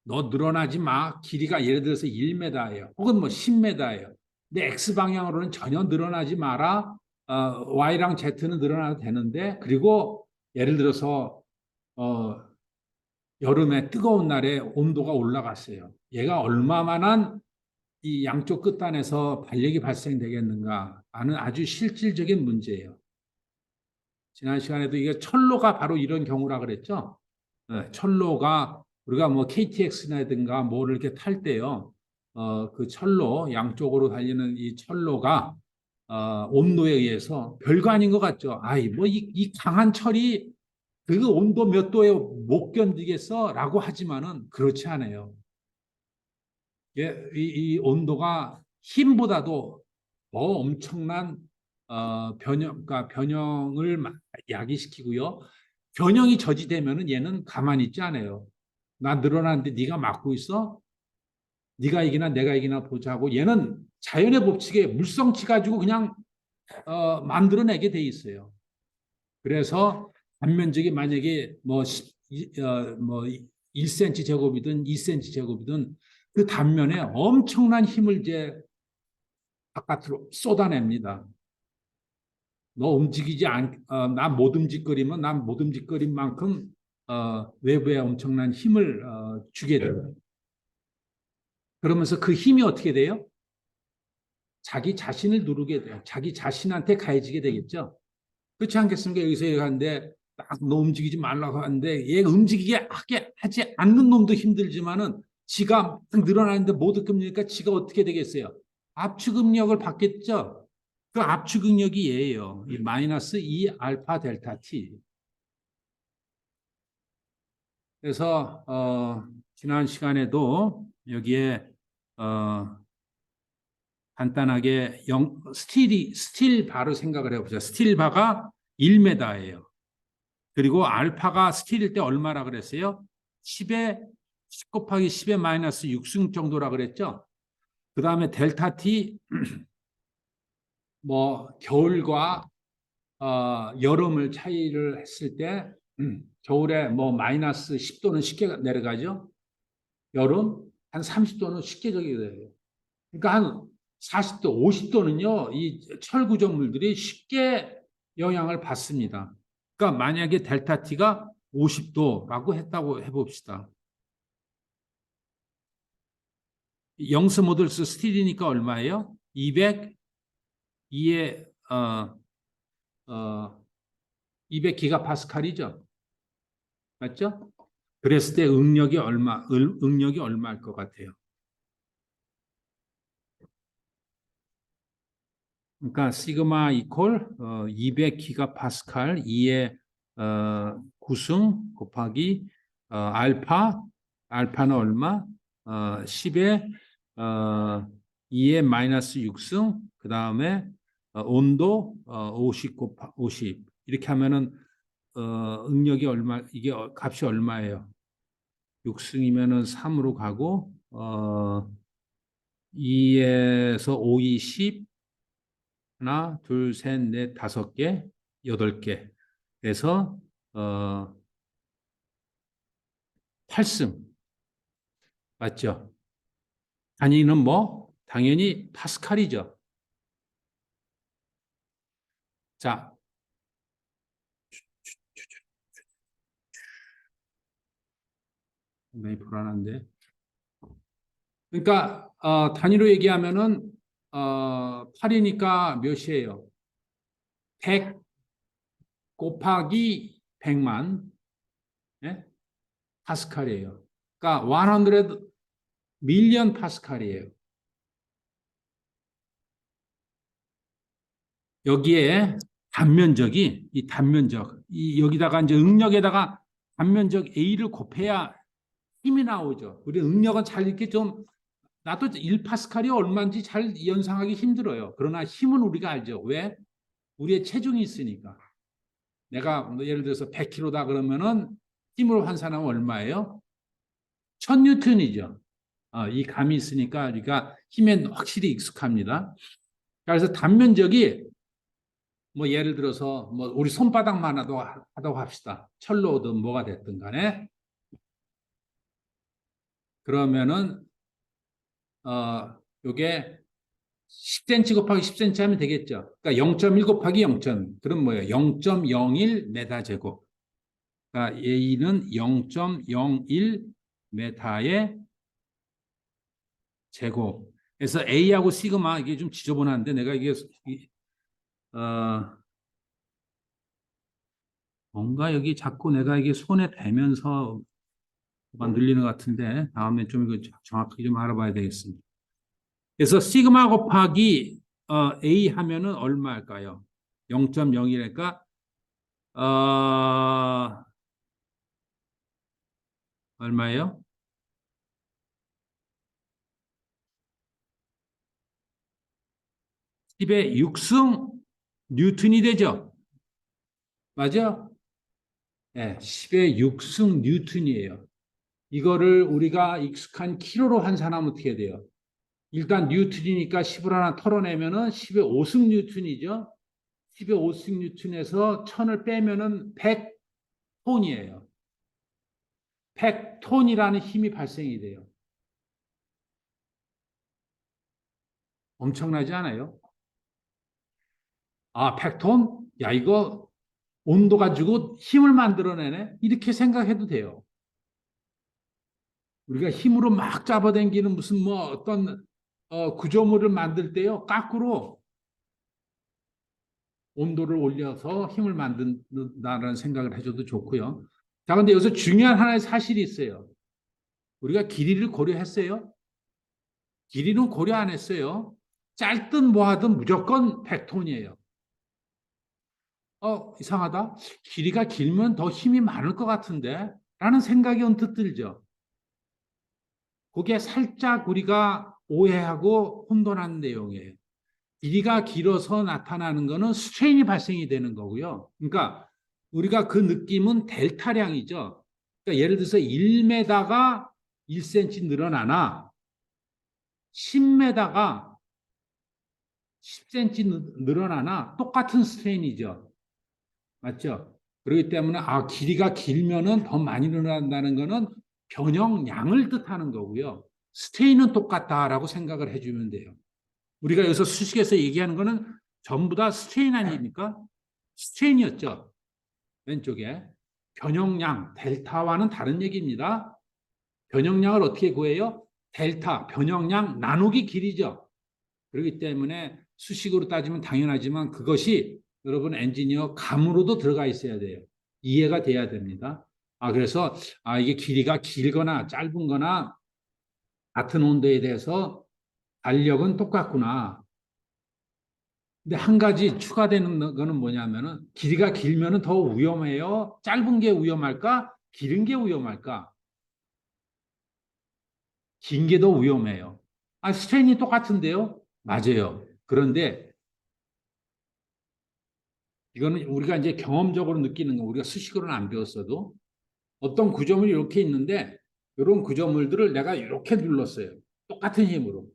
너 늘어나지 마. 길이가 예를 들어서 1m예요. 혹은 뭐 10m예요. 근데 X 방향으로는 전혀 늘어나지 마라. Y랑 Z는 늘어나도 되는데 그리고 예를 들어서 여름에 뜨거운 날에 온도가 올라갔어요. 얘가 얼마만한 이 양쪽 끝단에서 반력이 발생되겠는가 하는 아주 실질적인 문제예요. 지난 시간에도 이게 철로가 바로 이런 경우라 그랬죠. 철로가 우리가 뭐 KTX라든가 뭐를 이렇게 탈 때요. 그 철로 양쪽으로 달리는 이 철로가 온도에 의해서 별거 아닌 것 같죠. 아이 뭐 이 강한 철이 그 온도 몇 도에 못 견디겠어라고 하지만은 그렇지 않아요. 이 온도가 힘보다도 더 엄청난 그러니까 변형을 야기시키고요. 변형이 저지되면은 얘는 가만히 있지 않아요. 나 늘어나는데 네가 막고 있어? 네가 이기나 내가 이기나 보자고 얘는 자연의 법칙에 물성치 가지고 그냥 만들어내게 돼 있어요. 그래서 단면적이 만약에 뭐 1cm 제곱이든 2cm 제곱이든 그 단면에 엄청난 힘을 이제 바깥으로 쏟아냅니다. 너 움직이지 나 못 움직거리면 난 못 움직거린 만큼 외부에 엄청난 힘을 주게 돼요. 그러면서 그 힘이 어떻게 돼요? 자기 자신을 누르게 돼요. 자기 자신한테 가해지게 되겠죠. 그렇지 않겠습니까? 여기서 얘기하는데 딱너 움직이지 말라고 하는데 얘가 움직이게 하지 않는 놈도 힘들지만은 지가 늘어나는데 못 느낍니까? 지가 어떻게 되겠어요? 압축응력을 받겠죠. 그 압축응력이 얘예요. 이 마이너스 2 알파 델타 t. 그래서 지난 시간에도 여기에 어, 간단하게 스틸 바로 생각을 해보자. 스틸 바가 1m예요. 그리고 알파가 스틸일 때 얼마라 그랬어요? 10에 10 곱하기 10의 마이너스 6승 정도라 그랬죠. 그 다음에 델타 t 뭐 겨울과 여름을 차이를 했을 때 겨울에 뭐 마이너스 10도는 쉽게 내려가죠. 여름 한 30도는 쉽게 저기 돼요. 그러니까 한 40도, 50도는요, 이 철구조물들이 쉽게 영향을 받습니다. 그러니까 만약에 델타 T가 50도라고 했다고 해봅시다. 영스 모듈스 스틸이니까 얼마예요? 202에 200 기가파스칼이죠. 맞죠? 그랬을 때 응력이 얼마일 것 같아요? 그러니까 시그마 이퀄 200 기가파스칼 2의 9승 곱하기 알파는 얼마? 10의 2의 마이너스 6승 그 다음에 온도 50 50 이렇게 하면은 응력이 얼마 이게 값이 얼마예요? 6승이면은 3으로 가고 2에서 5, 2, 10 하나, 둘, 셋, 넷, 다섯 개, 여덟 개. 그래서 8승 맞죠? 단위는 뭐 당연히 파스칼이죠. 자, 굉장히 불안한데. 그러니까 단위로 얘기하면은 8이니까 몇이에요? 100 곱하기 100만 네? 파스칼이에요. 그러니까 100 밀리언 파스칼이에요. 여기에 이 단면적 여기다가 이제 응력에다가 단면적 A를 곱해야 힘이 나오죠. 우리 응력은 잘 이렇게 좀 나도 1파스칼이 얼마인지 잘 연상하기 힘들어요. 그러나 힘은 우리가 알죠. 왜? 우리의 체중이 있으니까. 내가 뭐 예를 들어서 100kg다 그러면은 힘으로 환산하면 얼마예요? 1000뉴턴이죠. 이 감이 있으니까 우리가 힘에 확실히 익숙합니다. 그래서 단면적이 뭐 예를 들어서 뭐 우리 손바닥만 하다고 합시다. 철로든 뭐가 됐든 간에 그러면은 요게 10cm 곱하기 10cm 하면 되겠죠. 그러니까 0.1 곱하기 0. 그럼 뭐예요? 0.01 메타 제곱. 그러니까 A는 0.01 메타의 제곱. 그래서 A하고 시그마 이게 좀 지저분한데 내가 이게 어, 뭔가 여기 자꾸 내가 이게 손에 대면서 늘리는 것 같은데 다음에 좀 이거 정확하게 좀 알아봐야 되겠습니다. 그래서 시그마 곱하기 A 하면은 얼마일까요? 0.01이니까 얼마예요? 10의 6승 뉴턴이 되죠. 맞아? 네, 10의 6승 뉴턴이에요. 이거를 우리가 익숙한 킬로로 환산하면 어떻게 돼요? 일단 뉴턴이니까 10을 하나 털어내면은 10의 5승 뉴턴이죠. 10의 5승 뉴턴에서 1000을 빼면은 100톤이에요. 100톤이라는 힘이 발생이 돼요. 엄청나지 않아요? 아, 100톤? 야, 이거 온도 가지고 힘을 만들어내네? 이렇게 생각해도 돼요. 우리가 힘으로 막 잡아당기는 무슨 뭐 어떤 구조물을 만들 때요, 거꾸로 온도를 올려서 힘을 만든다는 생각을 해줘도 좋고요. 자, 근데 여기서 중요한 하나의 사실이 있어요. 우리가 길이를 고려했어요? 길이는 고려 안 했어요. 짧든 뭐하든 무조건 100톤이에요. 이상하다. 길이가 길면 더 힘이 많을 것 같은데? 라는 생각이 언뜻 들죠. 그게 살짝 우리가 오해하고 혼돈하는 내용이에요. 길이가 길어서 나타나는 거는 스트레인이 발생이 되는 거고요. 그러니까 우리가 그 느낌은 델타량이죠. 그러니까 예를 들어서 1m가 1cm 늘어나나 10m가 10cm 늘어나나 똑같은 스트레인이죠. 맞죠? 그렇기 때문에 길이가 길면은 더 많이 늘어난다는 거는 변형량을 뜻하는 거고요. 스트레인은 똑같다라고 생각을 해주면 돼요. 우리가 여기서 수식에서 얘기하는 거는 전부 다 스트레인 아닙니까? 스트레인이었죠. 왼쪽에. 변형량, 델타와는 다른 얘기입니다. 변형량을 어떻게 구해요? 델타, 변형량 나누기 길이죠. 그렇기 때문에 수식으로 따지면 당연하지만 그것이 여러분 엔지니어 감으로도 들어가 있어야 돼요. 이해가 돼야 됩니다. 그래서 이게 길이가 길거나 짧은 거나 같은 온도에 대해서 달력은 똑같구나. 근데 한 가지 추가되는 거는 뭐냐면은 길이가 길면은 더 위험해요. 짧은 게 위험할까? 길은 게 위험할까? 긴 게 더 위험해요. 스트레인이 똑같은데요? 맞아요. 그런데 이거는 우리가 이제 경험적으로 느끼는 거, 우리가 수식으로는 안 배웠어도 어떤 구조물이 이렇게 있는데 이런 구조물들을 내가 이렇게 눌렀어요. 똑같은 힘으로.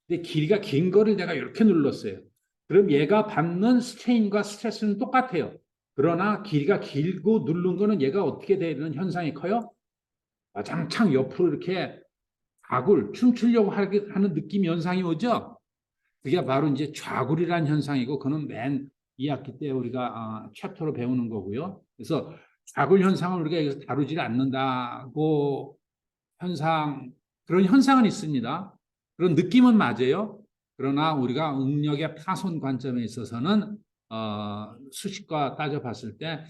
근데 길이가 긴 거를 내가 이렇게 눌렀어요. 그럼 얘가 받는 스트레인과 스트레스는 똑같아요. 그러나 길이가 길고 누른 거는 얘가 어떻게 되는 현상이 커요? 와장창 옆으로 이렇게 좌굴, 춤추려고 하는 느낌 현상이 오죠? 그게 바로 이제 좌굴이라는 현상이고, 그는 맨 2학기 때 우리가 챕터로 배우는 거고요. 그래서 좌굴 현상을 우리가 여기서 다루지 않는다고 그런 현상은 있습니다. 그런 느낌은 맞아요. 그러나 우리가 응력의 파손 관점에 있어서는 수식과 따져봤을 때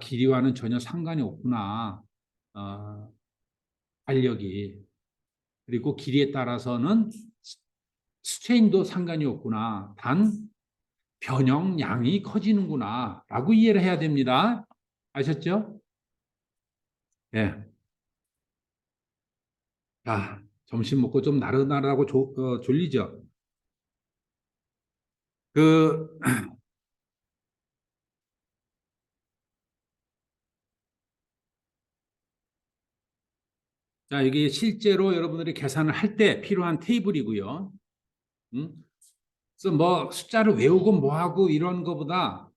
길이와는 전혀 상관이 없구나. 어, 달력이. 그리고 길이에 따라서는 스트레인도 상관이 없구나. 단 변형량이 커지는구나. 라고 이해를 해야 됩니다. 아셨죠? 예. 자, 점심 먹고 좀 나른나르하고 졸리죠? 그, 자, 이게 실제로 여러분들이 계산을 할 때 필요한 테이블이고요. 음? 그래서 뭐 숫자를 외우고 뭐 하고 이런 거보다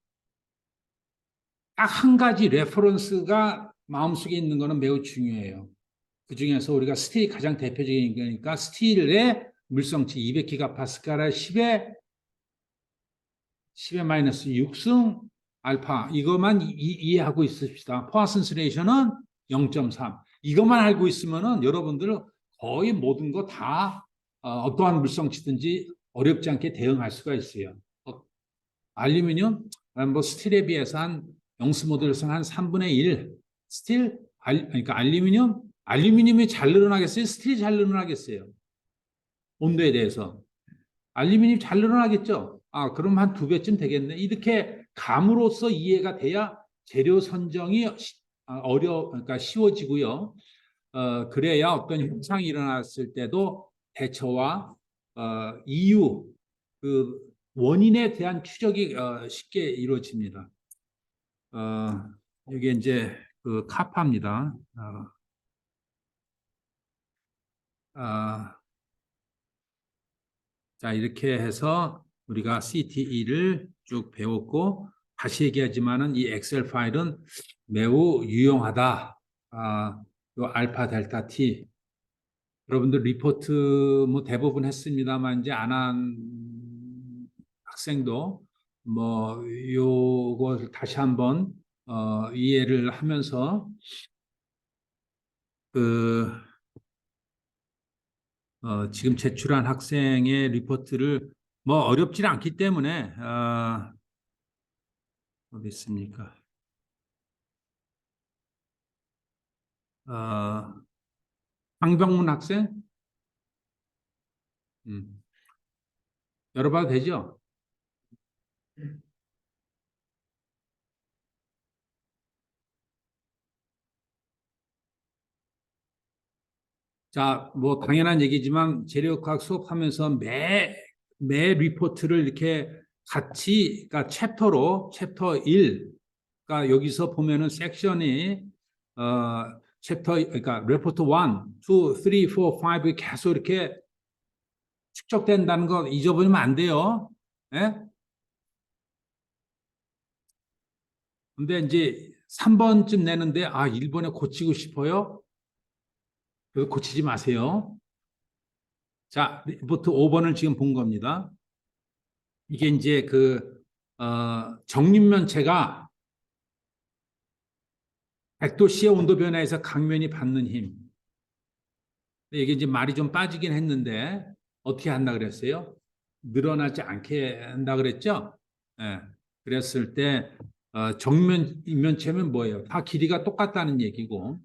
딱 한 가지 레퍼런스가 마음속에 있는 거는 매우 중요해요. 그 중에서 우리가 스틸이 가장 대표적인 거니까 스틸의 물성치 200기가파스칼에 10의 마이너스 6승 알파 이것만 이해하고 있읍시다. 포화슨스 레이션은 0.3. 이것만 알고 있으면은 여러분들은 거의 모든 거 다 어떠한 물성치든지 어렵지 않게 대응할 수가 있어요. 알루미늄, 뭐 스틸에 비해서 한 영수 모델에서는 한 3분의 1. 스틸, 그러니까 알루미늄이 잘 늘어나겠어요? 스틸이 잘 늘어나겠어요? 온도에 대해서. 알루미늄이 잘 늘어나겠죠? 그럼 한 2배쯤 되겠네. 이렇게 감으로써 이해가 돼야 재료 선정이 그러니까 쉬워지고요. 그래야 어떤 현상이 일어났을 때도 대처와 이유, 그 원인에 대한 추적이 쉽게 이루어집니다. 이게 이제 그 카파입니다. 자, 이렇게 해서 우리가 CTE를 쭉 배웠고, 다시 얘기하지만은 이 엑셀 파일은 매우 유용하다. 요 알파 델타 T. 여러분들 리포트 뭐 대부분 했습니다만 이제 안 한 학생도 뭐 요걸 다시 한번 이해를 하면서 그 지금 제출한 학생의 리포트를 뭐 어렵지 않기 때문에 어디 있습니까? 황병문 학생 음, 열어봐도 되죠? 자, 뭐 당연한 얘기지만 재료학 수업하면서 매 리포트를 이렇게 같이, 그러니까 챕터 1, 그러니까 여기서 보면은 섹션이 그러니까 리포트 1, 2, 3, 4, 5 계속 이렇게 축적된다는 거 잊어버리면 안 돼요. 예? 근데 이제 3번쯤 내는데 1번에 고치고 싶어요? 그거 고치지 마세요. 자, 리포트 5번을 지금 본 겁니다. 이게 이제 정립면체가 100도씨의 온도 변화에서 강면이 받는 힘. 이게 이제 말이 좀 빠지긴 했는데 어떻게 한다 그랬어요? 늘어나지 않게 한다 그랬죠? 예. 그랬을 때 정면체면 뭐예요? 다 길이가 똑같다는 얘기고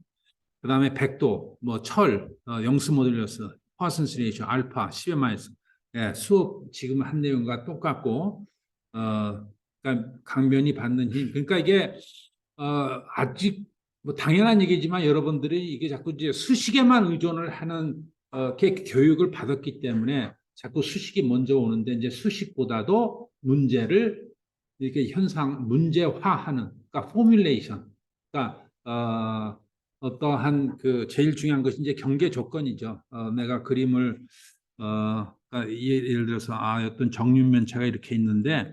그다음에 100도, 뭐 철, 영수 모듈러스, 파슨스 레이쇼, 알파, CMIS. 예, 수업 지금 한 내용과 똑같고 그러니까 강변이 받는 힘. 그러니까 이게 아직 뭐 당연한 얘기지만 여러분들이 이게 자꾸 이제 수식에만 의존을 하는 교육을 받았기 때문에 자꾸 수식이 먼저 오는데 이제 수식보다도 문제를 이렇게 문제화하는, 그러니까 포뮬레이션, 그러니까 어떠한 제일 중요한 것이 이제 경계 조건이죠. 내가 그림을 그러니까 예를 들어서 어떤 정육면체가 이렇게 있는데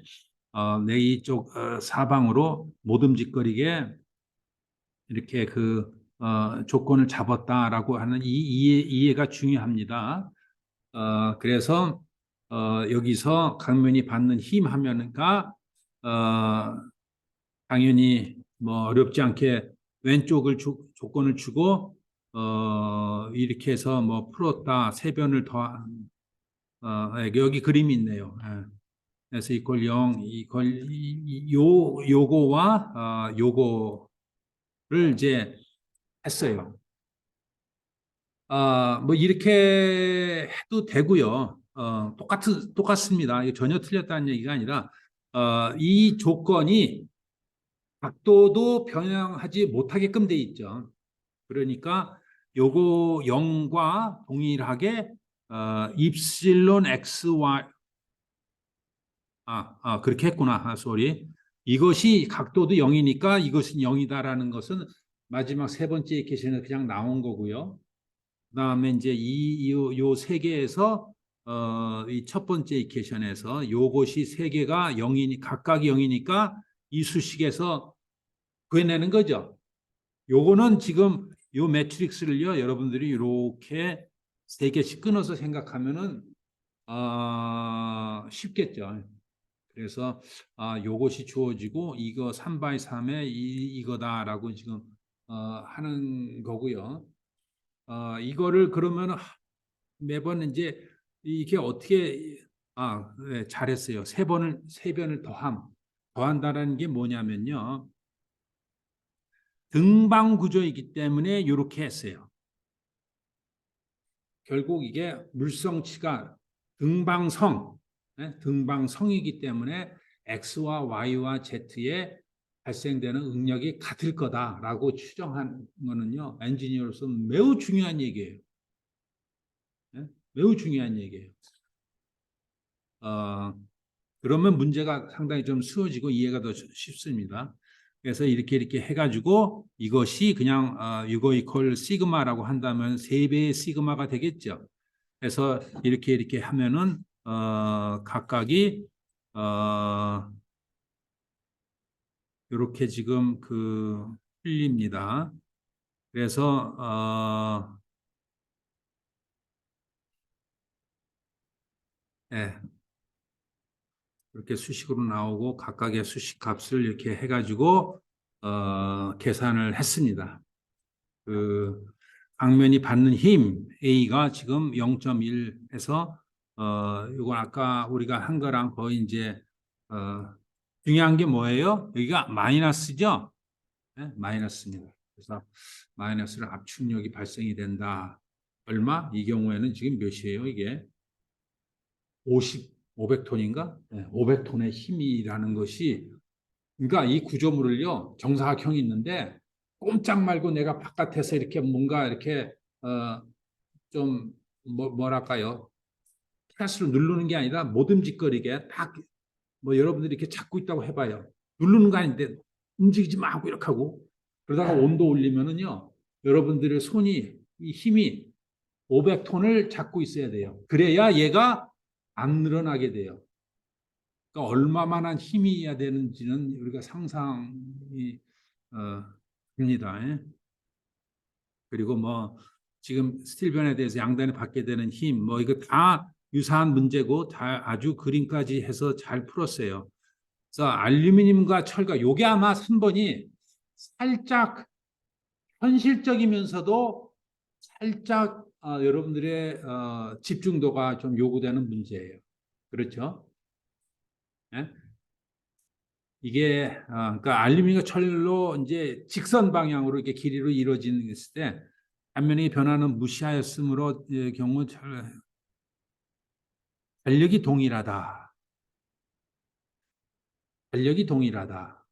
내 이쪽 사방으로 못 움직거리게 이렇게 조건을 잡았다라고 하는 이해가 중요합니다. 그래서 여기서 강면이 받는 힘 하면가 당연히 뭐 어렵지 않게 왼쪽을 조건을 주고 이렇게 해서 뭐 풀었다 세변을 더 여기 그림이 있네요. 예. 그래서 이퀄 0 요거와 요거를 이제 했어요. 뭐 이렇게 해도 되고요. 똑같습니다. 이게 전혀 틀렸다는 얘기가 아니라 이 조건이 각도도 변형하지 못하게끔 돼 있죠. 그러니까 요거 0과 동일하게 입실론 xy 그렇게 했구나. 소리. 이것이 각도도 0이니까 이것은 0이다라는 것은 마지막 세 번째 이케이션에 그냥 나온 거고요. 그다음에 이제 요 세 개에서 이 첫 번째 이케이션에서 요것이 세 개가 0이니 각각이 0이니까 이 수식에서 구해내는 거죠. 요거는 지금 요 매트릭스를요, 여러분들이 이렇게 세 개씩 끊어서 생각하면은 쉽겠죠. 그래서 요것이 주어지고 이거 3 x 3에 이거다라고 지금 하는 거고요. 이거를 그러면 매번 이제 이게 어떻게 네, 잘했어요. 세 변을 더한다라는 게 뭐냐면요. 등방 구조이기 때문에 이렇게 했어요. 결국 이게 물성치가 등방성, 등방성이기 때문에 X와 Y와 Z에 발생되는 응력이 같을 거다라고 추정한 거는요, 엔지니어로서 매우 중요한 얘기예요. 매우 중요한 얘기예요. 그러면 문제가 상당히 좀 쉬워지고 이해가 더 쉽습니다. 그래서 이렇게 해가지고 이것이 그냥 이거 이퀄 시그마라고 한다면 3배의 시그마가 되겠죠. 그래서 이렇게 하면은 각각이 이렇게 지금 풀립니다. 그래서 예, 이렇게 수식으로 나오고 각각의 수식 값을 이렇게 해가지고 계산을 했습니다. 강면이 받는 힘 A가 지금 0.1해서 이건 아까 우리가 한 거랑 거의 이제 중요한 게 뭐예요? 여기가 마이너스죠? 네? 마이너스입니다. 그래서 마이너스는 압축력이 발생이 된다. 얼마? 이 경우에는 지금 몇이에요? 이게 500톤인가? 네, 500톤의 힘이라는 것이 그러니까 이 구조물을요 정사각형이 있는데 꼼짝 말고 내가 바깥에서 이렇게 뭔가 이렇게 좀 뭐랄까요 프레스를 누르는 게 아니라 못 움직거리게 딱 뭐 여러분들이 이렇게 잡고 있다고 해봐요. 누르는 거 아닌데 움직이지 마 하고 이렇게 하고 그러다가 온도 올리면은요 여러분들의 손이 이 힘이 500톤을 잡고 있어야 돼요. 그래야 얘가 안 늘어나게 돼요. 그러니까 얼마만한 힘이어야 되는지는 우리가 상상이 됩니다. 예? 그리고 뭐 지금 스틸변에 대해서 양단에 받게 되는 힘, 뭐 이거 다 유사한 문제고 다 아주 그림까지 해서 잘 풀었어요. 그래서 알루미늄과 철과 요게 아마 3번이 살짝 현실적이면서도 살짝 여러분들의 집중도가 좀 요구되는 문제예요. 그렇죠? 예? 이게 그러니까 알루미늄과 철로 이제 직선 방향으로 이렇게 길이로 이루어지는 있을 때 단면의 변화는 무시하였으므로 경우 달력이 동일하다. 달력이 동일하다.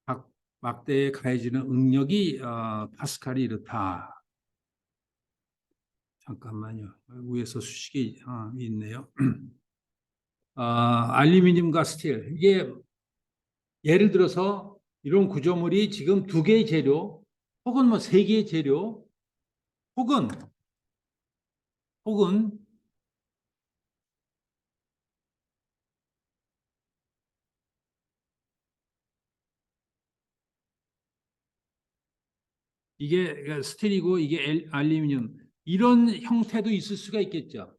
각 막대에 가해지는 응력이 파스칼이 이렇다. 잠깐만요. 위에서 수식이 있네요. 알루미늄과 스틸. 이게 예를 들어서 이런 구조물이 지금 2개의 재료 혹은 뭐 3개의 재료 혹은 혹은 이게 스틸이고 이게 알루미늄 이런 형태도 있을 수가 있겠죠.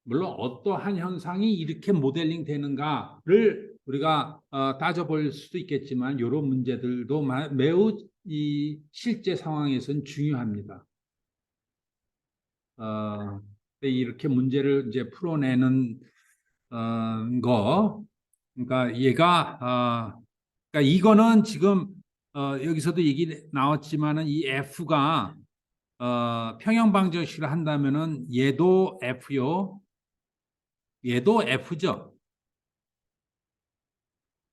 물론 어떠한 현상이 이렇게 모델링 되는가를 우리가 따져볼 수도 있겠지만 이런 문제들도 매우 이 실제 상황에서는 중요합니다. 이렇게 문제를 이제 풀어내는 그러니까 얘가 그러니까 이거는 지금 여기서도 얘기 나왔지만은 이 F가 평형 방정식을 한다면은 얘도 F요. 얘도 F죠.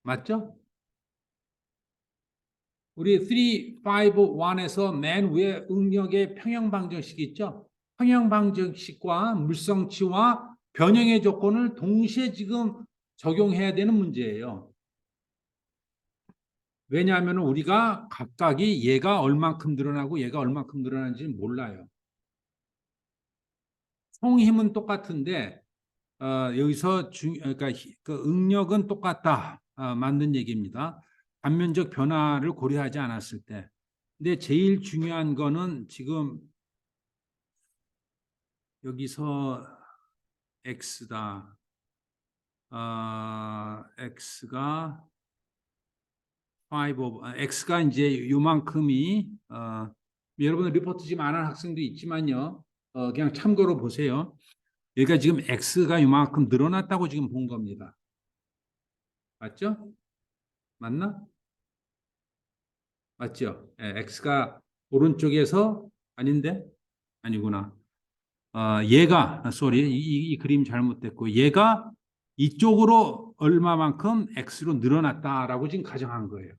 맞죠? 우리 351에서 맨 위에 응력의 평형 방정식이 있죠? 평형 방정식과 물성치와 변형의 조건을 동시에 지금 적용해야 되는 문제예요. 왜냐하면 우리가 각각이 얘가 얼만큼 늘어나고 얘가 얼만큼 늘어나는지는 몰라요. 총힘은 똑같은데 여기서 그러니까 그 응력은 똑같다 맞는 얘기입니다. 단면적 변화를 고려하지 않았을 때. 근데 제일 중요한 거는 지금 여기서 x다. x가 x가 이제 요만큼이 여러분 리포트 지금 안 한 학생도 있지만요. 그냥 참고로 보세요. 여기가 지금 x가 요만큼 늘어났다고 지금 본 겁니다. 맞죠? 맞나? 맞죠? 예, x가 오른쪽에서 아닌데 아니구나. 얘가 이 그림 잘못됐고 얘가 이쪽으로 얼마만큼 x로 늘어났다라고 지금 가정한 거예요.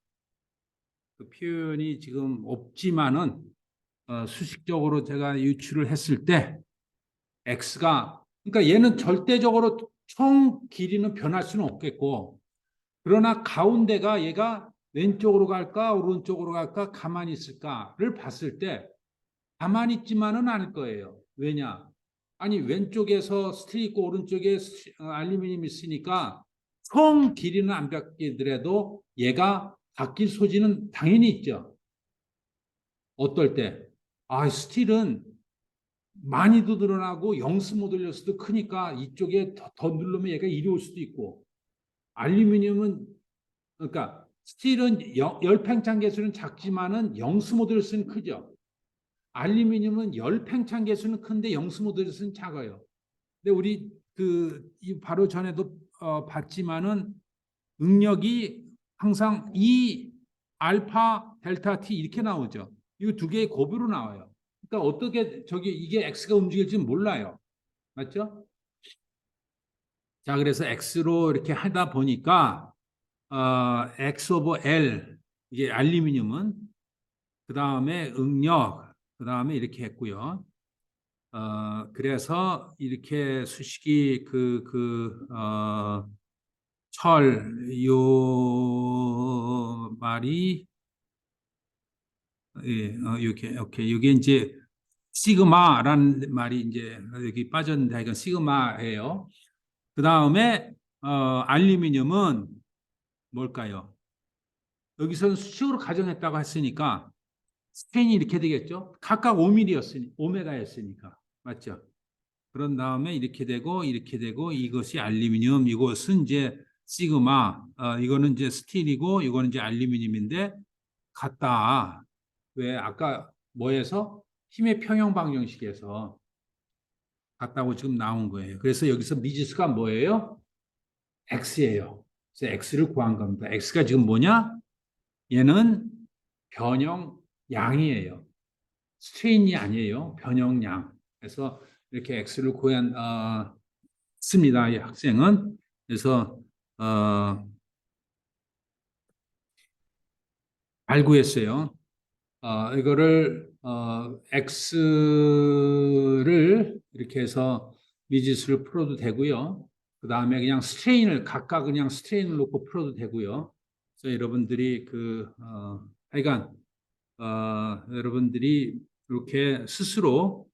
그 표현이 지금 없지만은 수식적으로 제가 유출을 했을 때 x가 그러니까 얘는 절대적으로 총 길이는 변할 수는 없겠고 그러나 가운데가 얘가 왼쪽으로 갈까 오른쪽으로 갈까 가만히 있을까를 봤을 때 가만히 있지만은 않을 거예요. 왜냐? 아니 왼쪽에서 스틸 있고 오른쪽에 알루미늄이 있으니까 총 길이는 안 바뀌더라도 얘가 바뀔 소지는 당연히 있죠. 어떨 때? 아, 스틸은 많이도 늘어나고 영스 모델로서도 크니까 이쪽에 더 누르면 얘가 이리 올 수도 있고 알루미늄은 그러니까 스틸은 열팽창 개수는 작지만은 영스 모델로서는 크죠. 알루미늄은 열팽창 개수는 큰데 영스 모델로서는 작아요. 근데 우리 바로 전에도 봤지만은 응력이 항상 E 알파 델타 T 이렇게 나오죠. 이 두 개의 곱으로 나와요. 그러니까 어떻게 이게 X가 움직일지 몰라요. 맞죠? 자, 그래서 X로 이렇게 하다 보니까 X 오버 L 이게 알루미늄은 그 다음에 응력 그 다음에 이렇게 했고요. 그래서 이렇게 수식이 요 말이 예, 이렇게 오케이 이게 이제 시그마라는 말이 이제 여기 빠졌는데 이건 시그마예요. 그 다음에 알루미늄은 뭘까요? 여기서는 수식으로 가정했다고 했으니까 스페인이 이렇게 되겠죠. 각각 5mm였으니 5m였으니까 맞죠? 그런 다음에 이렇게 되고 이것이 알루미늄, 이것은 이제 시그마, 이거는 이제 스틸이고 이거는 이제 알루미늄인데 같다. 왜 아까 뭐에서 힘의 평형 방정식에서 같다고 지금 나온 거예요. 그래서 여기서 미지수가 뭐예요? x예요. 그래서 x를 구한 겁니다. x가 지금 뭐냐? 얘는 변형 양이에요. 스트레인이 아니에요. 변형량. 그래서 이렇게 x를 구한 습니다. 이 학생은 그래서 발구했어요. 이거를 x를 이렇게 해서 미지수를 풀어도 되고요. 그 다음에 그냥 스트레인을 각각 그냥 스트레인을 놓고 풀어도 되고요. 그래서 여러분들이 하여간 여러분들이 이렇게 스스로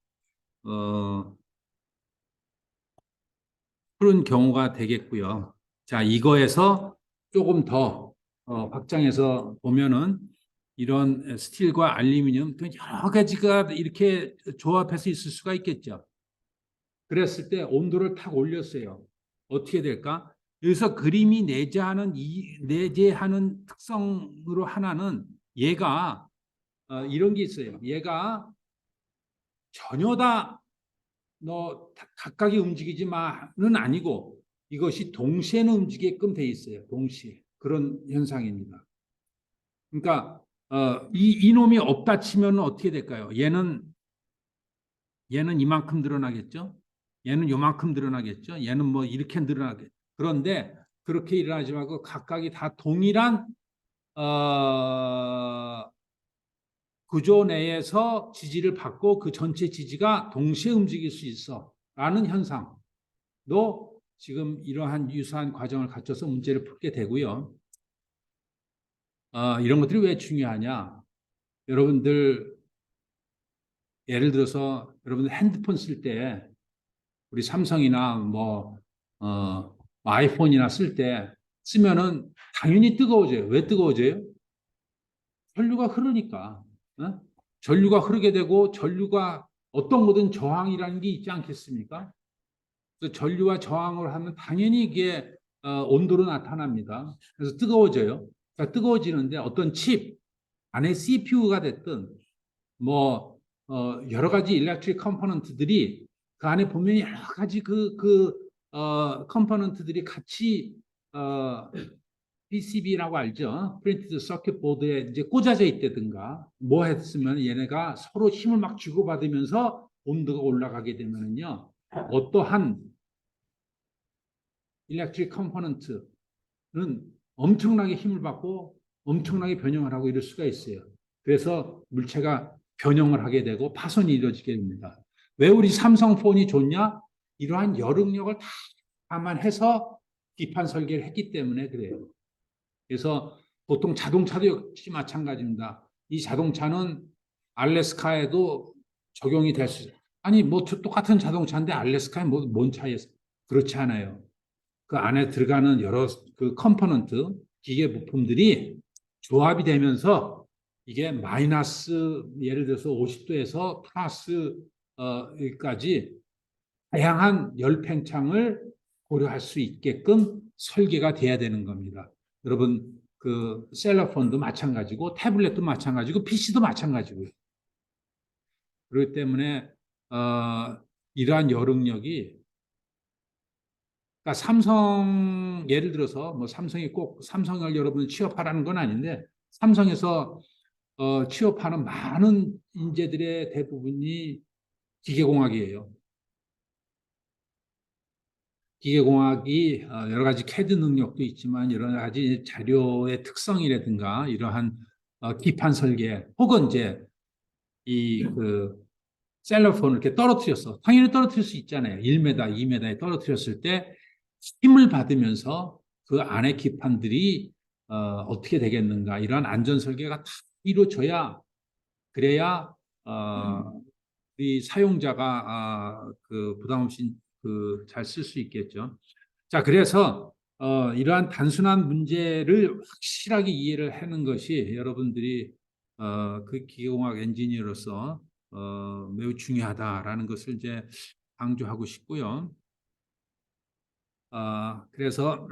푸는 경우가 되겠고요. 자, 이거에서 조금 더 확장해서 보면은 이런 스틸과 알루미늄 또 여러 가지가 이렇게 조합해서 있을 수가 있겠죠. 그랬을 때 온도를 탁 올렸어요. 어떻게 될까? 여기서 그림이 내재하는 특성으로 하나는 얘가 이런 게 있어요. 얘가 전혀 다 너 각각이 움직이지 마는 아니고 이것이 동시에는 움직이게끔 돼 있어요. 동시에 그런 현상입니다. 그러니까 이놈이 없다 치면 어떻게 될까요? 얘는 이만큼 늘어나겠죠. 얘는 요만큼 늘어나겠죠. 얘는 뭐 이렇게 늘어나겠죠. 그런데 그렇게 일어나지 말고 각각이 다 동일한 구조 내에서 지지를 받고 그 전체 지지가 동시에 움직일 수 있어 라는 현상도 지금 이러한 유사한 과정을 갖춰서 문제를 풀게 되고요. 이런 것들이 왜 중요하냐? 여러분들 예를 들어서 여러분들 핸드폰 쓸 때 우리 삼성이나 아이폰이나 쓸 때 쓰면은 당연히 뜨거워져요. 왜 뜨거워져요? 전류가 흐르니까. 어? 전류가 흐르게 되고 전류가 어떤 거든 저항이라는 게 있지 않겠습니까? 그래서 전류와 저항을 하면 당연히 이게 온도로 나타납니다. 그래서 뜨거워져요. 그러니까 뜨거워지는데 어떤 칩 안에 CPU가 됐든 뭐 여러 가지 일렉트릭 컴포넌트들이 그 안에 보면 여러 가지 컴포넌트들이 같이 PCB라고 알죠? 프린티드 서킷 보드에 이제 꽂아져 있다든가 뭐 했으면 얘네가 서로 힘을 막 주고받으면서 온도가 올라가게 되면은요 어떠한 일렉트릭 컴포넌트는 엄청나게 힘을 받고 엄청나게 변형을 하고 이럴 수가 있어요. 그래서 물체가 변형을 하게 되고 파손이 이루어지게 됩니다. 왜 우리 삼성폰이 좋냐? 이러한 여력력을 다 감안해서 기판 설계를 했기 때문에 그래요. 그래서 보통 자동차도 역시 마찬가지입니다. 이 자동차는 알래스카에도 적용이 될 수, 아니 뭐 똑같은 자동차인데 알래스카에 뭔 차이에서 그렇지 않아요. 그 안에 들어가는 여러 그 컴포넌트 기계 부품들이 조합이 되면서 이게 마이너스 예를 들어서 50도에서 플러스 까지 다양한 열 팽창을 고려할 수 있게끔 설계가 돼야 되는 겁니다. 여러분 그 셀러폰도 마찬가지고 태블릿도 마찬가지고 PC도 마찬가지고요. 그렇기 때문에 이러한 여력력이 그러니까 삼성 예를 들어서 뭐 삼성이 꼭 삼성을 여러분 취업하라는 건 아닌데 삼성에서 취업하는 많은 인재들의 대부분이 기계공학이에요. 기계공학이 여러 가지 CAD 능력도 있지만 여러 가지 자료의 특성이라든가 이러한 기판 설계 혹은 이제 이 그 셀러폰을 이렇게 떨어뜨렸어. 당연히 떨어뜨릴 수 있잖아요. 1m, 2m에 떨어뜨렸을 때 힘을 받으면서 그 안에 기판들이 어떻게 되겠는가 이러한 안전 설계가 다 이루어져야 그래야 이 사용자가 그 부담 없이 그 잘 쓸 수 있겠죠. 자, 그래서 이러한 단순한 문제를 확실하게 이해를 하는 것이 여러분들이 그 기계공학 엔지니어로서 매우 중요하다라는 것을 이제 강조하고 싶고요. 그래서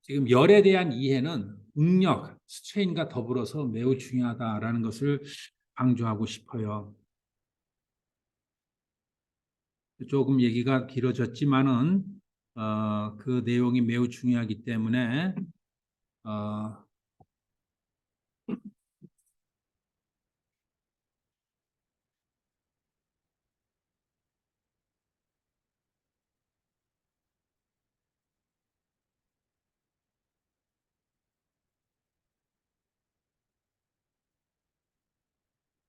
지금 열에 대한 이해는 응력, 스트레인과 더불어서 매우 중요하다라는 것을 강조하고 싶어요. 조금 얘기가 길어졌지만은 그 내용이 매우 중요하기 때문에